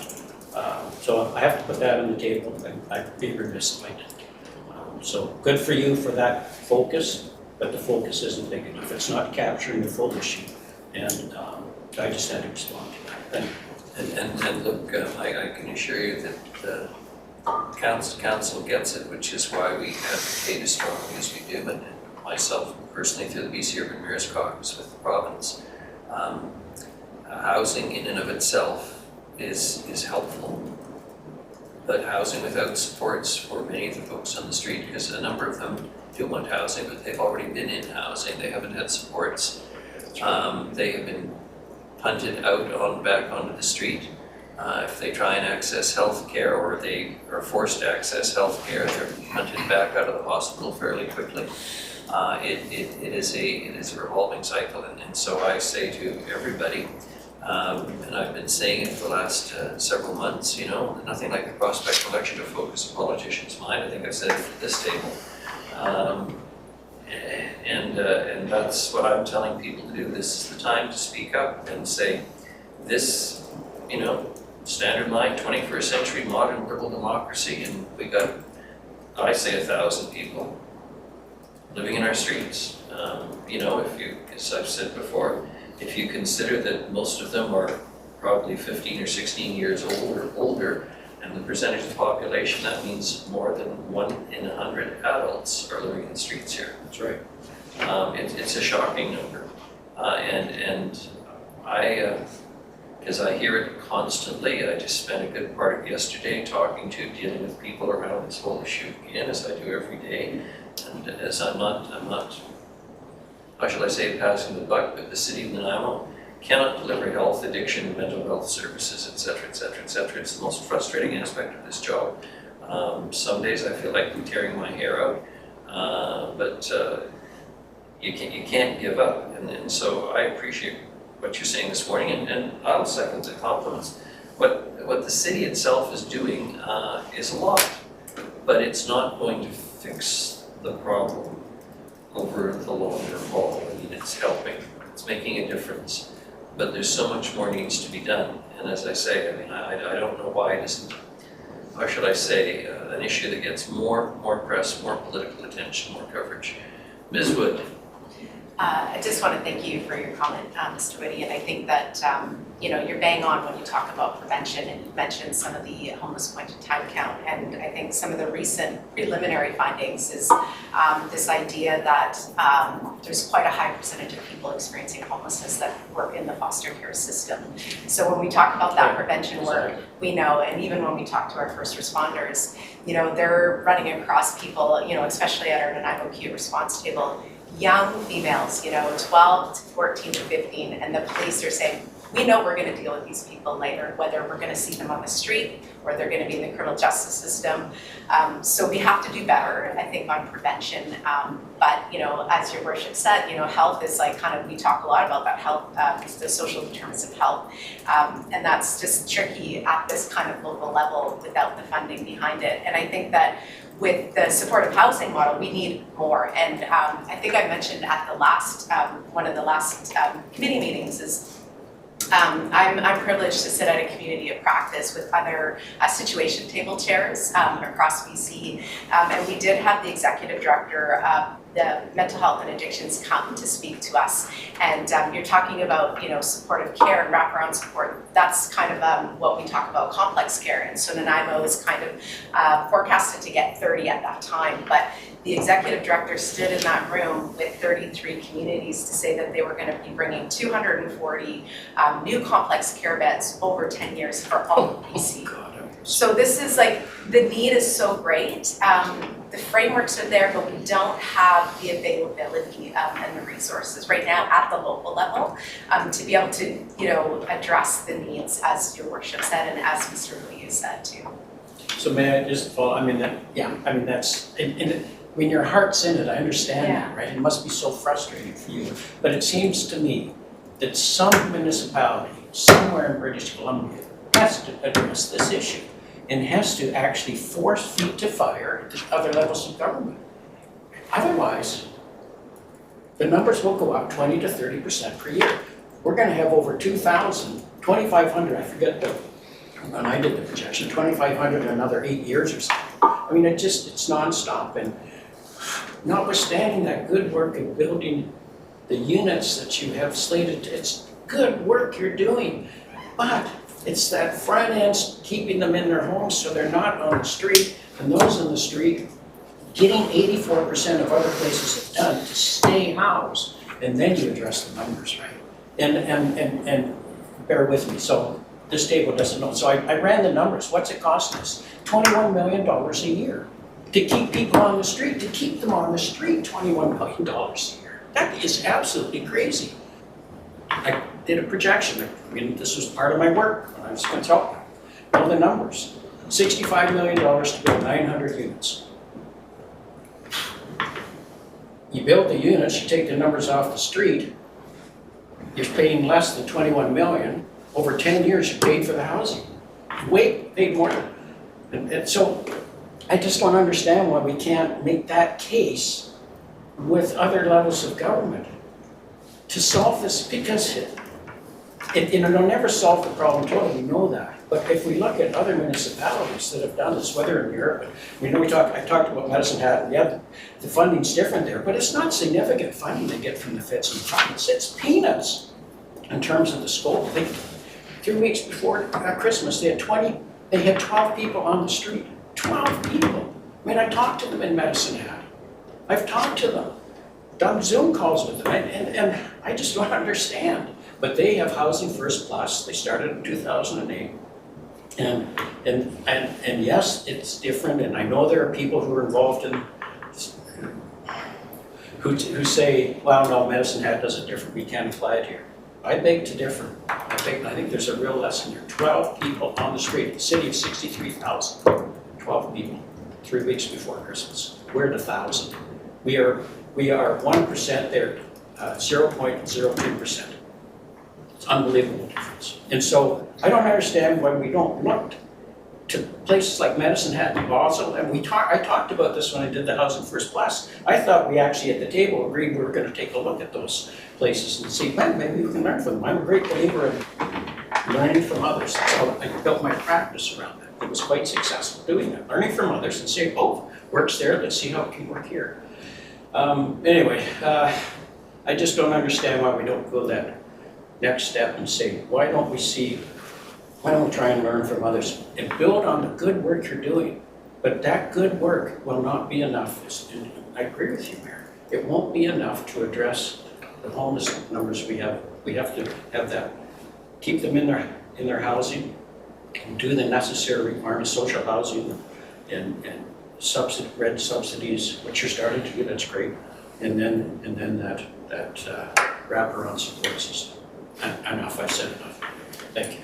so I have to put that on the table. I'd be remiss if I didn't. So good for you for that focus, but the focus isn't big enough. It's not capturing the full issue, and I just had to respond to that. Thank you. And look, I can assure you that the council gets it, which is why we advocate as strongly as we do, and myself personally through the BC Urban Mayors Caucus with the province. Housing in and of itself is helpful, but housing without supports for many of the folks on the street, because a number of them do want housing, but they've already been in housing, they haven't had supports. They have been punted out back onto the street. If they try and access health care, or they are forced to access health care, they're punted back out of the hospital fairly quickly. It is a revolving cycle, and so I say to everybody, and I've been saying it for the last several months, nothing like the prospect of election to focus a politician's mind. I think I've said it at this table. And that's what I'm telling people to do. This is the time to speak up and say, this, standard line, 21st century modern liberal democracy, and we got, I say 1,000 people living in our streets. If you, as I've said before, if you consider that most of them are probably 15 or 16 years old or older, and the percentage of the population, that means more than 1 in 100 adults are living in the streets here. That's right. It's a shocking number. And I, because I hear it constantly, I just spent a good part of yesterday dealing with people around this whole issue again, as I do every day. And as I'm not, how shall I say, passing the buck, but the city of Nanaimo cannot deliver health, addiction, mental health services, et cetera, et cetera, et cetera. It's the most frustrating aspect of this job. Some days I feel like I'm tearing my hair out, but you can't give up. And so I appreciate what you're saying this morning, and I'll second the compliments. What the city itself is doing is a lot, but it's not going to fix the problem over the longer haul. I mean, it's helping, it's making a difference, but there's so much more needs to be done. And as I say, I don't know why it isn't, how should I say, an issue that gets more press, more political attention, more coverage. Ms. Wood? I just want to thank you for your comment, Mr. Whitty, and I think that, you're bang on when you talk about prevention, and you mentioned some of the homeless point-in-time count, and I think some of the recent preliminary findings is this idea that there's quite a high percentage of people experiencing homelessness that work in the foster care system. So when we talk about that prevention work, we know, and even when we talk to our first responders, they're running across people, especially at our Nanaimo Acute Response Table, young females, 12 to 14 to 15, and the police are saying, we know we're going to deal with these people later, whether we're going to see them on the street or they're going to be in the criminal justice system. So we have to do better, I think, on prevention. But, as your worship said, health is like we talk a lot about that health, the social determinants of health. And that's just tricky at this kind of local level without the funding behind it. And I think that with the supportive housing model, we need more. And I think I mentioned at the last, one of the last committee meetings is I'm privileged to sit at a community of practice with other situation table chairs across BC. And we did have the executive director of the mental health and addictions come to speak to us. And you're talking about, supportive care and wraparound support. That's kind of what we talk about, complex care. And so Nanaimo is kind of forecasted to get 30 at that time. But the executive director stood in that room with 33 communities to say that they were going to be bringing 240 new complex care beds over 10 years for all of BC. So this is the need is so great. The frameworks are there, but we don't have the availability and the resources right now at the local level to be able to, address the needs, as your worship said, and as Mr. Lee said too. So may I just follow, that's, when your heart's in it, I understand that, right? It must be so frustrating for you. But it seems to me that some municipality somewhere in British Columbia has to address this issue and has to actually force feet to fire at other levels of government. Otherwise, the numbers will go up 20 to 30% per year. We're gonna have over 2,000, 2,500, I forget when I did the projection, 2,500 in another 8 years or something. It's nonstop. And notwithstanding that good work of building the units that you have slated, it's good work you're doing, but it's that front end, keeping them in their homes so they're not on the street, and those in the street getting 84% of other places have done to stay housed, and then you address the numbers, right? And bear with me, so this table doesn't know. So I ran the numbers. What's it costing us? $21 million a year to keep people on the street, to keep them on the street, $21 million a year. That is absolutely crazy. I did a projection. This was part of my work when I was consulting. All the numbers. $65 million to build 900 units. You build the units, you take the numbers off the street, you're paying less than 21 million. Over 10 years, you paid for the housing. Paid more. And so I just don't understand why we can't make that case with other levels of government to solve this, because it'll never solve the problem totally, we know that. But if we look at other municipalities that have done this, whether in Europe, I talked about Medicine Hat, and the funding's different there, but it's not significant funding they get from the feds and province. It's peanuts in terms of the scope. 3 weeks before Christmas, they had 12 people on the street. 12 people. I talked to them in Medicine Hat. I've talked to them. Done Zoom calls with them, and I just don't understand. But they have Housing First Plus. They started in 2008. And yes, it's different, and I know there are people who are involved in who say, well, no, Medicine Hat does it different, we can't apply it here. I beg to differ. I think there's a real lesson here. 12 people on the street, the city of 63,000, 12 people, 3 weeks before Christmas. We're at 1,000. We are 1% there, 0.03%. It's unbelievable difference. And so I don't understand why we don't look to places like Medicine Hat and Basel. And I talked about this when I did the Housing First Plus. I thought we actually at the table agreed we were going to take a look at those places and see, well, maybe we can learn from them. I'm a great believer in learning from others. So I built my practice around that. It was quite successful doing that. Learning from others and saying, oh, works there, let's see how it can work here. Anyway, I just don't understand why we don't go that next step and say, why don't we try and learn from others and build on the good work you're doing? But that good work will not be enough. And I agree with you, Mayor. It won't be enough to address the homeless numbers we have. We have to have that, keep them in their housing, do the necessary requirements, social housing and rent subsidies, which you're starting to do, that's great. And then that wraparound support system. Enough, I've said enough. Thank you.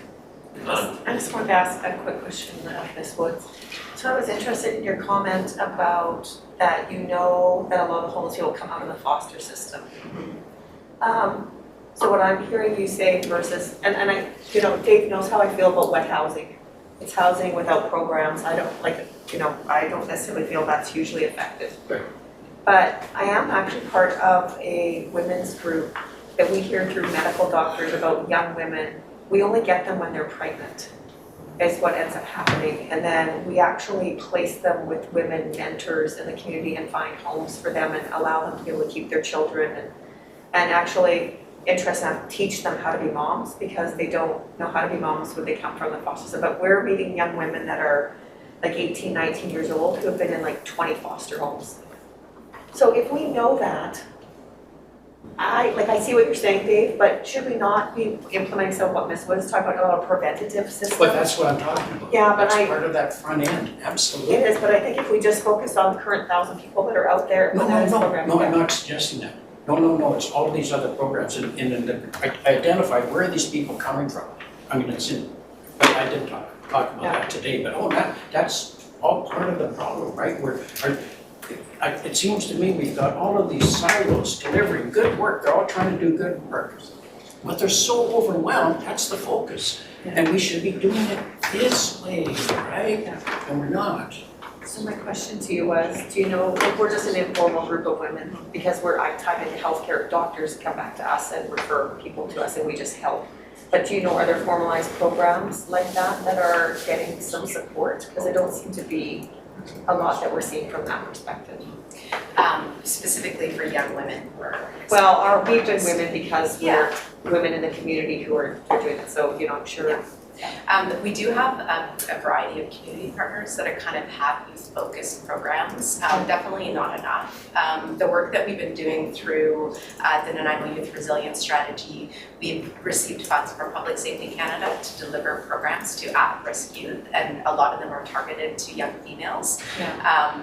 I just wanted to ask a quick question, Ms. Woods. So I was interested in your comment about that you know that a lot of homeless people come out of the foster system. So what I'm hearing you say versus, and I, you know, Dave knows how I feel about wet housing. It's housing without programs. I don't like, you know, I don't necessarily feel that's hugely effective. Right. But I am actually part of a women's group that we hear through medical doctors about young women. We only get them when they're pregnant, is what ends up happening. And then we actually place them with women mentors in the community and find homes for them and allow them to be able to keep their children and actually teach them how to be moms, because they don't know how to be moms when they come from the foster system. But we're meeting young women that are like 18, 19 years old who have been in like 20 foster homes. So if we know that, I see what you're saying, Dave, but should we not be implementing some of what Ms. Woods talked about, a preventative system? But that's what I'm talking about. Yeah, but That's part of that front end, absolutely. It is, but I think if we just focus on the current 1,000 people that are out there with this program. No, I'm not suggesting that. No, it's all these other programs, and I identified where are these people coming from. I mean, I didn't talk about that today, but that's all part of the problem, right? It seems to me we've got all of these silos delivering good work, they're all trying to do good work, but they're so overwhelmed, that's the focus. And we should be doing it this way, right? And we're not. So my question to you was, do you know, if we're just an informal group of women, because I'm tied into healthcare, doctors come back to us and refer people to us and we just help. But do you know, are there formalized programs like that are getting some support? Because it don't seem to be a lot that we're seeing from that perspective. Specifically for young women or? Well, we've been women because we're women in the community who are doing it, so, you know, I'm sure. We do have a variety of community partners that are kind of have youth-focused programs, definitely not enough. The work that we've been doing through the Nanaimo Youth Resilience Strategy, we've received funds from Public Safety Canada to deliver programs to at-risk youth, and a lot of them are targeted to young females,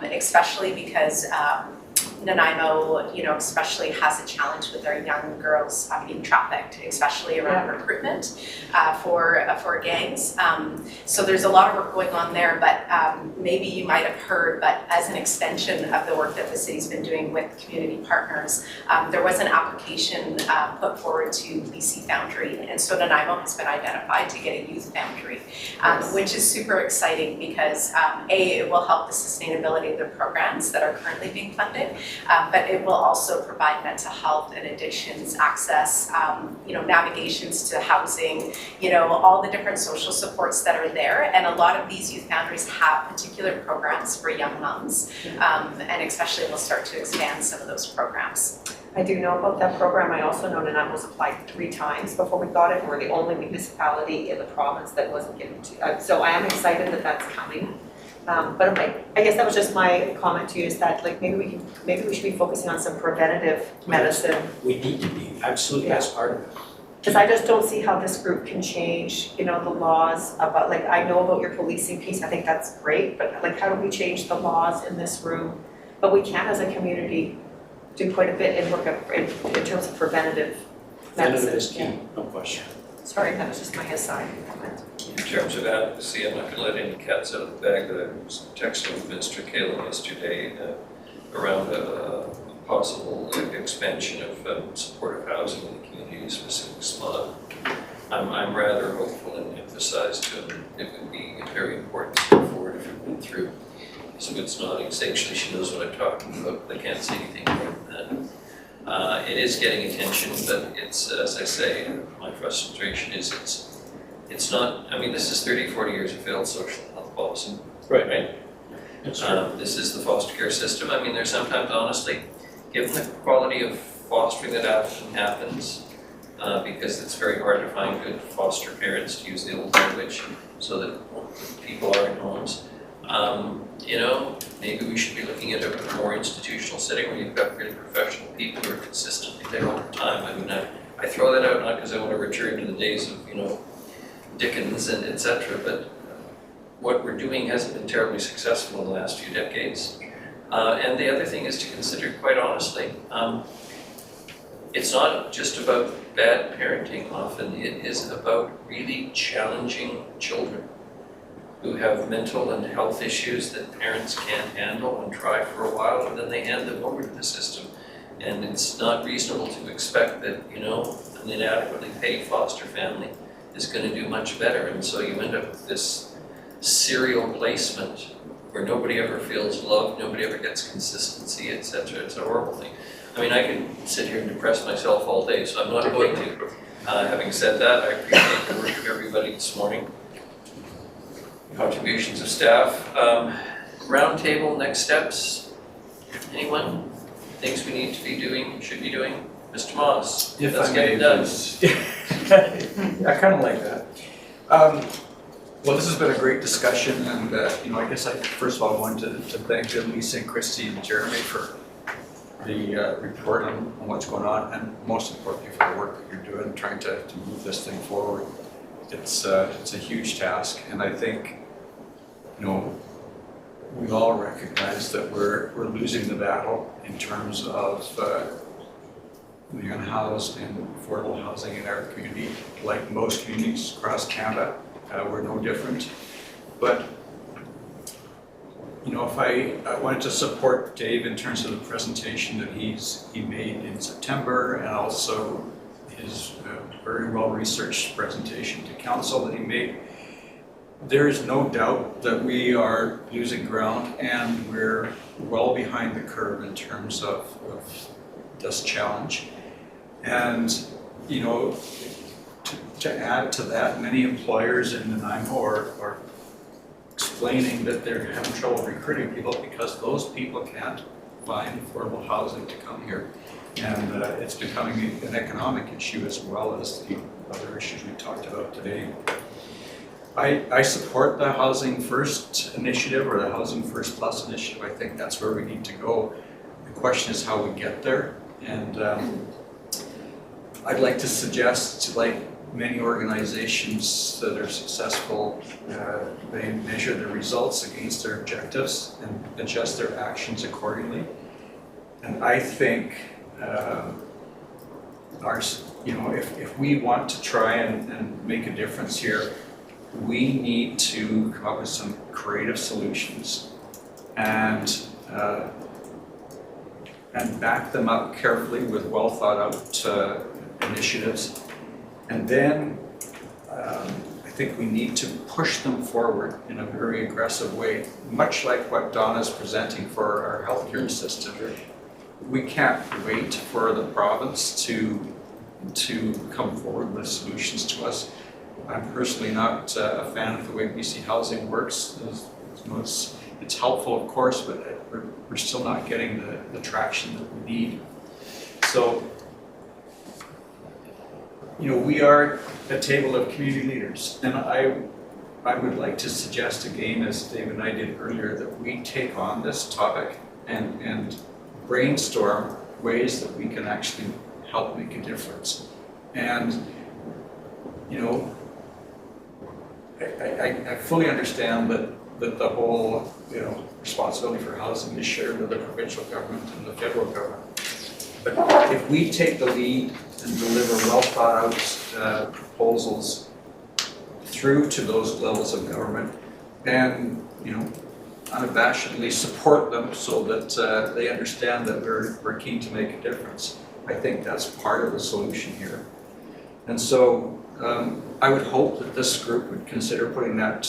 especially because Nanaimo, especially has a challenge with our young girls being trafficked, especially around recruitment for gangs. So there's a lot of work going on there, but maybe you might have heard, but as an extension of the work that the city's been doing with community partners, there was an application put forward to BC Foundry, and so Nanaimo has been identified to get a youth foundry, which is super exciting because it will help the sustainability of the programs that are currently being funded. But it will also provide mental health and addictions access, navigations to housing, all the different social supports that are there. And a lot of these youth foundries have particular programs for young moms, and especially we'll start to expand some of those programs. I do know about that program. I also know Nanaimo was applied 3 times before we got it, and we're the only municipality in the province that wasn't given to. So I am excited that that's coming. But I guess that was just my comment to you, is that maybe we should be focusing on some preventative medicine. We need to be, absolutely, that's part of it. Because I just don't see how this group can change, the laws about, I know about your policing piece, I think that's great, but how do we change the laws in this room? But we can, as a community, do quite a bit in work in terms of preventative medicine. Preventative is key, no question. Sorry, that was just my aside comment. In terms of advocacy, I'm not going to let any cats out of the bag, but I was texting with Minister Kalin yesterday around a possible expansion of supportive housing in the community-specific SMOD. I'm rather hopeful and emphasized to him it would be very important to move forward if it went through. So it's nodding, essentially she knows what I'm talking about, but I can't say anything more than that. It is getting attention, but it's, as I say, my frustration is it's not, this is 30, 40 years of failed social health policy. Right. That's true. This is the foster care system. There's sometimes, honestly, given the quality of fostering that often happens, because it's very hard to find good foster parents, to use the old language, so that people are in homes. You know, maybe we should be looking at a more institutional setting where you've got really professional people who are consistently there all the time. I mean, I throw that out not because I want to return to the days of, you know, Dickens and et cetera, but what we're doing hasn't been terribly successful in the last few decades. And the other thing is to consider, quite honestly, it's not just about bad parenting often, it is about really challenging children who have mental and health issues that parents can't handle and try for a while, and then they hand them over to the system. And it's not reasonable to expect that, you know, an inadequately paid foster family is going to do much better. And so you end up with this serial placement where nobody ever feels loved, nobody ever gets consistency, etc. It's a horrible thing. I mean, I can sit here and depress myself all day, so I'm not going to. Having said that, I appreciate the work of everybody this morning. Contributions of staff. Roundtable, next steps. Anyone? Things we need to be doing, should be doing? Mr. Moss, If let's I get may, it done. please. I kind of like that. Well, this has been a great discussion, and you know, I guess I first of all wanted to thank Lisa and Christy and Jeremy for the report on what's going on, and most importantly for the work that you're doing, trying to move this thing forward. It's a huge task, and I think, you know, we all recognize that we're losing the battle in terms of the unhoused and affordable housing in our community. Like most communities across Canada, we're no different. But, you know, if I wanted to support Dave in terms of the presentation that he made in September, and also his very well-researched presentation to council that he made, there is no doubt that we are losing ground, and we're well behind the curve in terms of this challenge. And, you know, to add to that, many employers in Nanaimo are explaining that they're having trouble recruiting people because those people can't find affordable housing to come here. And it's becoming an economic issue as well as the other issues we talked about today. I support the Housing First initiative, or the Housing First Plus initiative. I think that's where we need to go. The question is how we get there. And I'd like to suggest, like many organizations that are successful, they measure their results against their objectives and adjust their actions accordingly. And I think if we want to try and make a difference here, we need to come up with some creative solutions and back them up carefully with well thought out initiatives. And then I think we need to push them forward in a very aggressive way, much like what Donna's presenting for our healthcare system. We can't wait for the province to come forward with solutions to us. I'm personally not a fan of the way BC Housing works. It's helpful, of course, but we're still not getting the traction that we need. So, you know, we are a table of community leaders, and I would like to suggest again, as Dave and I did earlier, that we take on this topic and brainstorm ways that we can actually help make a difference. And, you know, I fully understand that the whole, you know, responsibility for housing is shared with the provincial government and the federal government. But if we take the lead and deliver well thought out proposals through to those levels of government, and, you know, unabashedly support them so that they understand that we're keen to make a difference, I think that's part of the solution here. And so I would hope that this group would consider putting that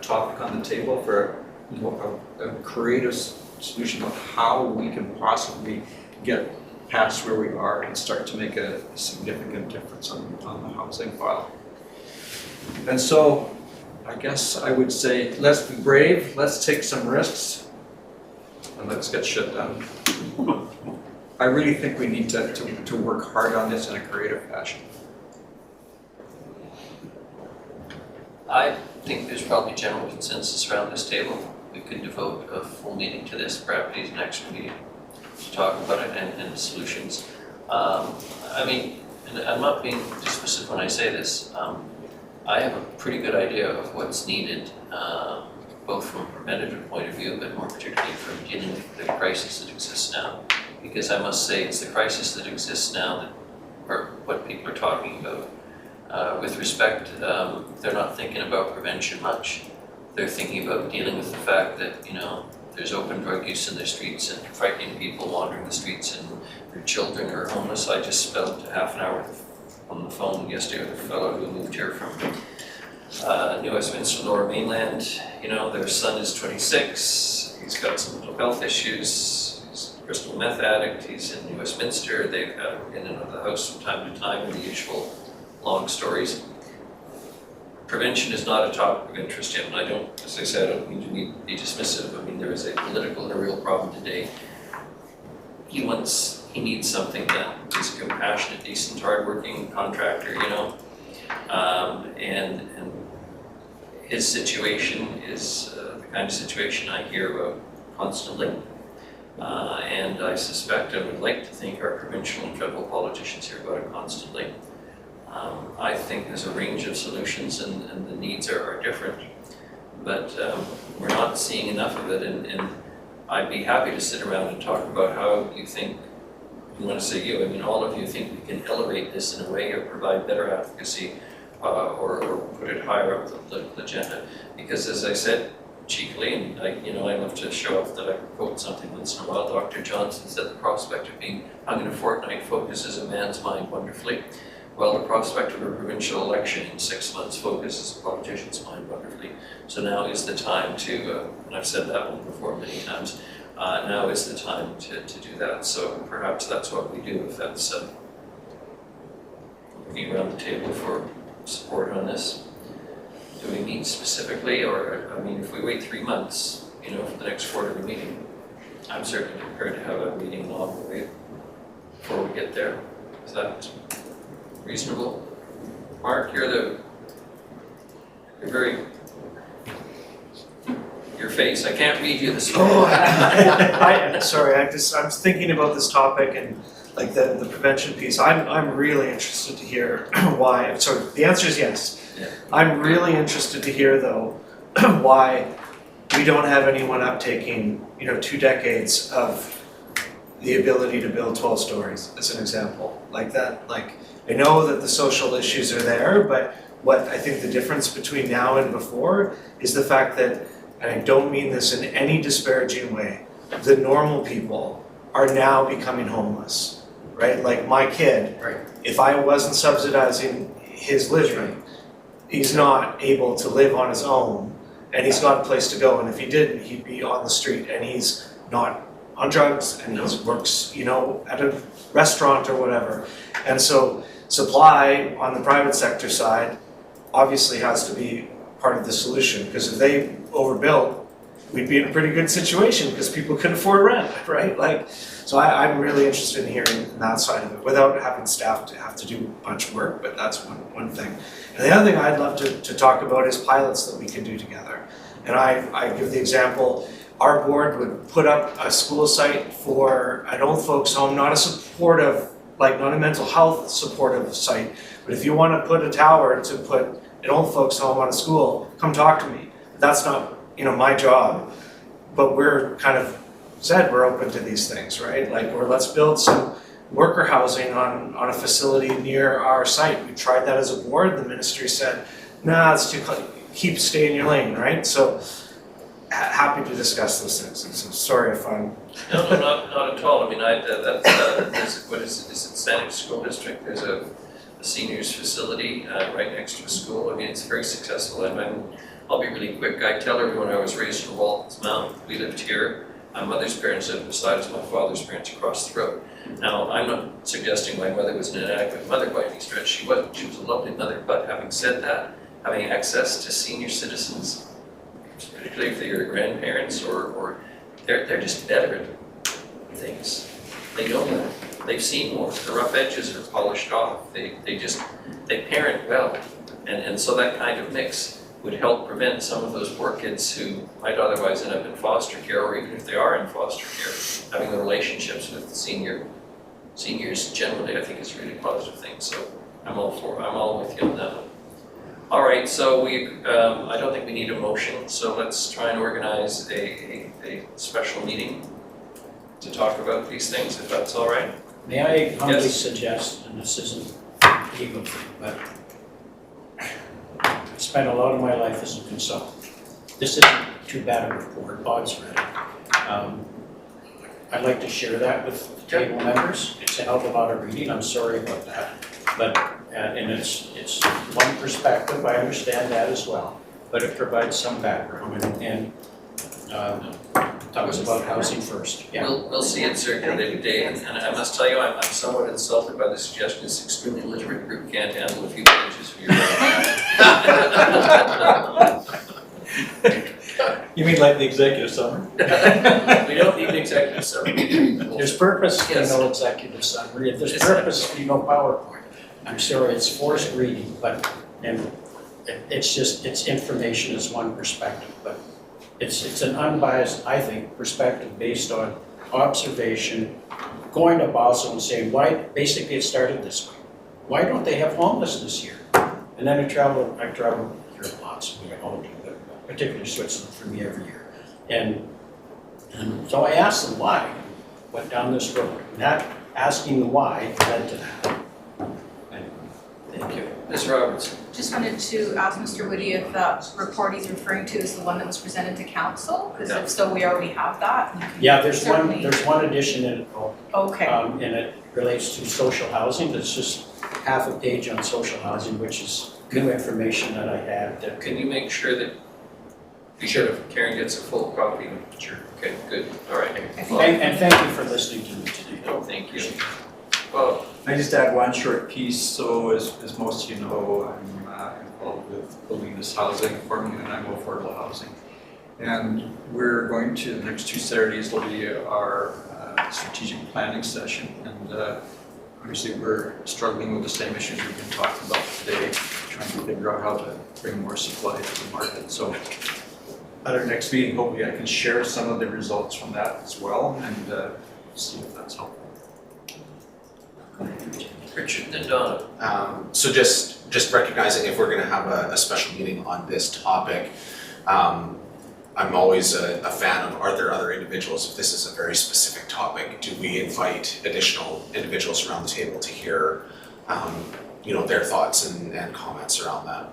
topic on the table for, you know, a creative solution of how we can possibly get past where we are and start to make a significant difference on the housing file. And so I guess I would say, let's be brave, let's take some risks, and let's get shit done. I really think we need to work hard on this in a creative fashion. I think there's probably general consensus around this table. We could devote a full meeting to this, perhaps next meeting, to talk about it and solutions. I mean, and I'm not being dismissive when I say this. I have a pretty good idea of what's needed, both from a preventative point of view, but more particularly from dealing with the crisis that exists now. Because I must say, it's the crisis that exists now that, or what people are talking about. With respect, they're not thinking about prevention much. They're thinking about dealing with the fact that, you know, there's open drug use in the streets and frightening people wandering the streets and their children are homeless. I just spent half an hour on the phone yesterday with a fellow who moved here from New Westminster Lower Mainland. You know, their son is 26, he's got some mental health issues, he's a crystal meth addict, he's in New Westminster, they've had him in and out of the house from time to time, the usual long stories. Prevention is not a topic of interest yet, and I don't, as I said, I don't mean to be dismissive. I mean, there is a political and a real problem today. He needs something that is a compassionate, decent, hardworking contractor, you know, and his situation is the kind of situation I hear about constantly, and I suspect and would like to think our provincial and federal politicians hear about it constantly. I think there's a range of solutions and the needs are different, but we're not seeing enough of it, and I'd be happy to sit around and talk about how you think, when I say you, I mean all of you think we can elevate this in a way or provide better advocacy or put it higher up the agenda. Because as I said cheekily, and I love to show off that I quote something once in a while, Dr. Johnson said the prospect of being hung in a fortnight focuses a man's mind wonderfully. Well, the prospect of a provincial election in 6 months focuses a politician's mind wonderfully. So now is the time to, and I've said that one before many times, now is the time to do that. So perhaps that's what we do, if that's looking around the table for support on this. Do we meet specifically, or, I mean, if we wait 3 months, you know, for the next quarterly meeting, I'm certainly prepared to have a meeting along the way before we get there. Is that reasonable? Mark, you're very, your face, I can't read you this morning. I'm thinking about this topic and like the prevention piece. I'm really interested to hear why, so the answer is yes. Yeah. I'm really interested to hear though, why we don't have anyone uptaking, 2 decades of the ability to build 12 stories, as an example, like that. Like, I know that the social issues are there, but what I think the difference between now and before is the fact that, and I don't mean this in any disparaging way, the normal people are now becoming homeless, right? Like my kid, Right. if I wasn't subsidizing his living, he's not able to live on his own, and he's got a place to go, and if he didn't, he'd be on the street, and he's not on drugs, and he works, at a restaurant or whatever. And so supply on the private sector side obviously has to be part of the solution, because if they overbuilt, we'd be in a pretty good situation because people couldn't afford rent, right? Like, so I'm really interested in hearing that side of it without having staff to have to do a bunch of work, but that's one thing. And the other thing I'd love to talk about is pilots that we can do together. And I give the example, our board would put up a school site for an old folks home, not a supportive, not a mental health supportive site, but if you want to put a tower to put an old folks home on a school, come talk to me. That's not, my job, but we're kind of said we're open to these things, right? Like, or let's build some worker housing on a facility near our site. We tried that as a board. The ministry said, nah, it's too close. Stay in your lane, right? So happy to discuss those things. And so sorry if I'm. No, not at all. I mean, there's, what is it, Saanich School District, there's a seniors facility right next to a school. I mean, it's very successful. I'll be really quick. I tell everyone I was raised in Walton's Mount. We lived here. My mother's parents lived beside us, my father's parents across the road. Now, I'm not suggesting my mother was an inadequate mother by any stretch. She wasn't. She was a lovely mother. But having said that, having access to senior citizens, particularly if they're your grandparents or they're just better at things. They know that. They've seen more. The rough edges are polished off. They parent well. And so that kind of mix would help prevent some of those poor kids who might otherwise end up in foster care, or even if they are in foster care, having the relationships with seniors generally, I think is a really positive thing. So I'm all with you on that. All right, so I don't think we need a motion, so let's try and organize a special meeting to talk about these things, if that's all right. May I humbly Yes. suggest, and this isn't legal, but I spent a lot of my life as a consultant. This isn't too bad a report, Bob's read it. I'd like to share that with the table members. It's a hell of a lot of reading, I'm sorry about that. But, and it's one perspective, I understand that as well. But it provides some background and talks about housing first, yeah. We'll see it circulated, Dave, and I must tell you, I'm somewhat insulted by the suggestion this extremely literate group can't handle a few pages for your. You mean like the executive summary? We don't need an executive summary. There's purpose in Yes. no executive summary, if there's purpose in no PowerPoint. I'm sorry, it's forced reading, but, and it's just, it's information is one perspective, but it's an unbiased, I think, perspective based on observation, going to Basel and saying, why, basically it started this way. Why don't they have homelessness here? And then I travel here lots, we all do, but particularly Switzerland for me every year. And so I asked them why, went down this road. And that asking the why led to that. Thank you. Ms. Roberts. Just wanted to ask Mr. Woody if that report he's referring to is the one that was presented to council, because if so, we already have that. and you can Yeah, certainly- there's one addition in it, though. Okay, And it relates to social housing. It's just half a page on social housing, which is new information that I had that Can you make sure that Karen gets a full copy? Sure. Okay, good, all right. and thank you for listening to me today. Oh, thank you. Well, I just add one short piece. So as most of you know, I'm involved with Bolinas Housing, formerly Nanaimo Affordable Housing. And we're going to, the next 2 Saturdays will be our strategic planning session. And obviously we're struggling with the same issues we've been talking about today, trying to figure out how to bring more supply to the market. So at our next meeting, hopefully I can share some of the results from that as well and see if that's helpful. Richard and Donna. So just recognizing if we're gonna have a special meeting on this topic, I'm always a fan of, are there other individuals, if this is a very specific topic, do we invite additional individuals around the table to hear, their thoughts and comments around that?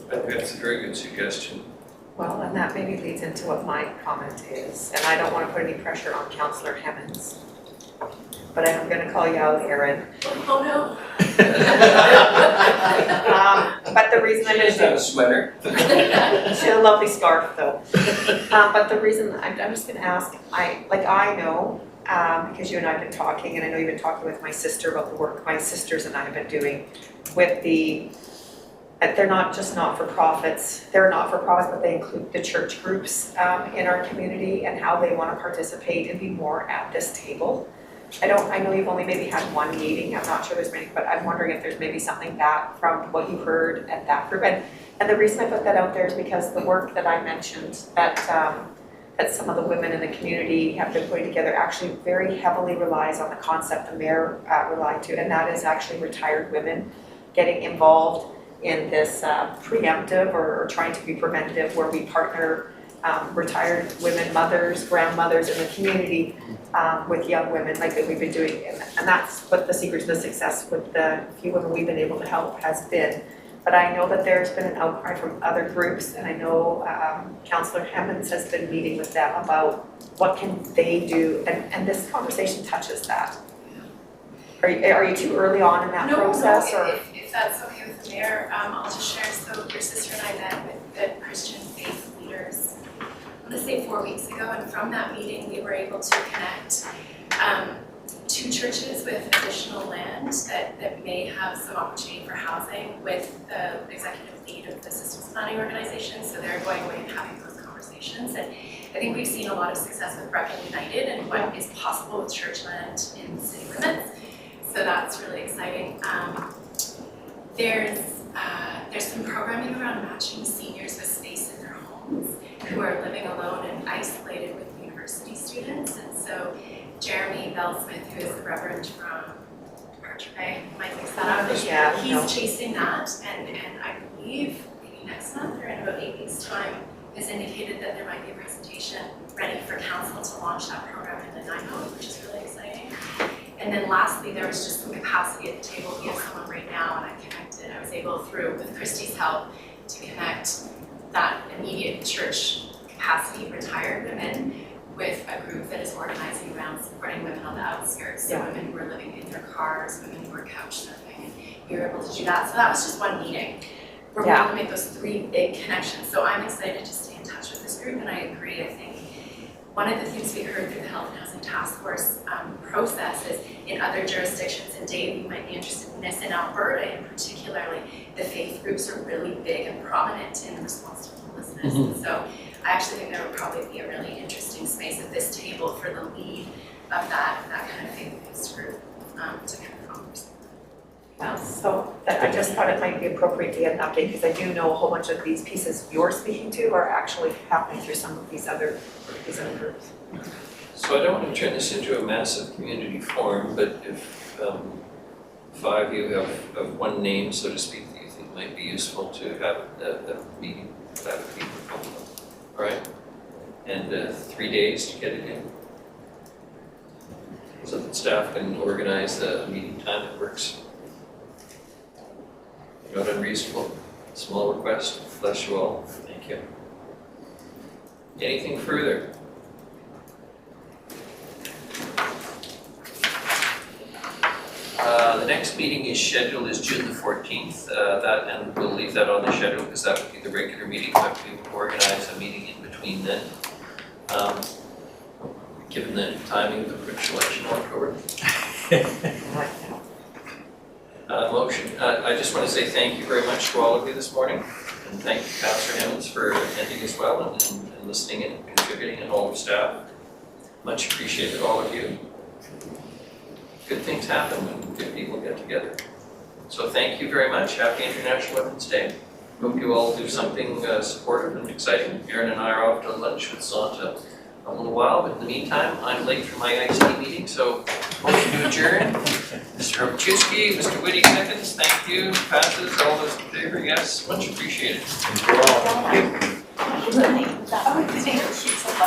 I think that's a very good suggestion. Well, and that maybe leads into what my comment is, and I don't want to put any pressure on Councillor Hemmons, but I am going to call you out, Erin. Oh, no. But the reason I'm She does have a sweater. she has a lovely scarf though. But the reason I'm just going to ask, I know, because you and I have been talking, and I know you've been talking with my sister about the work my sisters and I have been doing with they're not just not-for-profits, they're not-for-profits, but they include the church groups in our community and how they want to participate and be more at this table. I know you've only maybe had one meeting, I'm not sure there's many, but I'm wondering if there's maybe something back from what you heard at that group. And the reason I put that out there is because the work that I mentioned that some of the women in the community have been putting together actually very heavily relies on the concept the mayor relied to, and that is actually retired women getting involved in this preemptive or trying to be preventative, where we partner retired women, mothers, grandmothers in the community with young women like that we've been doing. And that's what the secret to the success with the few women we've been able to help has been. But I know that there's been an outcry from other groups, and I know Councillor Hemmons has been meeting with them about what can they do, and this conversation touches that. Are you too early on in that process? No, or? if that's okay with the mayor, I'll just share. So your sister and I met with the Christian faith leaders, let's say 4 weeks ago, and from that meeting we were able to connect 2 churches with additional land that may have some opportunity for housing with the executive lead of the systems planning organization. So they're going away and having those conversations. And I think we've seen a lot of success with Brecon United and what is possible with Churchland in city limits. So that's really exciting. There's some programming around matching seniors with space in their homes who are living alone and isolated with university students. And so Jeremy Bell-Smith, who is the Reverend from Archer Bay, might mix that up. Yeah, He's chasing that, and I believe maybe next month or in about 8 weeks' time, has indicated that there might be a presentation ready for council to launch that program in Nanaimo, which is really exciting. And then lastly, there was just some capacity at the table. We have someone right now, and I was able through, with Christy's help, to connect that immediate church capacity retired women with a group that is organizing around supporting women on the outskirts. So women who are living in their cars, women who are couch surfing, and we were able to do that. So that was just one meeting. We're able to make those 3 big connections. So I'm excited to stay in touch with this group, and I agree. I think one of the things we heard through the Health and Housing Task Force process is in other jurisdictions, and Dave, you might be interested in this, in Alberta in particularly, the faith groups are really big and prominent in response to homelessness. And so I actually think there would probably be a really interesting space at this table for the lead of that kind of faith-based group to kind of converse. Yeah, so I just thought it might be appropriate to get an update, because I do know a whole bunch of these pieces you're speaking to are actually happening through some of these other groups. So I don't want to turn this into a massive community forum, but if 5 of you have one name, so to speak, that you think might be useful to have a meeting, that would be helpful. All right? And 3 days to get it in. So that staff can organize a meeting time that works. Not unreasonable, small request, bless you all, thank you. Anything further? The next meeting is scheduled as June the 14th, and we'll leave that on the schedule because that would be the regular meeting, but we will organize a meeting in between then. Given the timing of the provincial election in October. Motion. I just want to say thank you very much to all of you this morning, and thank you, Councillor Hammonds, for attending as well and listening and contributing, and all of staff. Much appreciated, all of you. Good things happen when good people get together. So thank you very much. Happy International Women's Day. Hope you all do something supportive and exciting. Erin and I are off to lunch with Santa in a little while, but in the meantime, I'm late for my IC meeting, so motion to adjourn. Mr. Hopchewski, Mr. Whitty seconds, thank you. Passes, all those in favor, yes, much appreciated. Oh, thank you so much.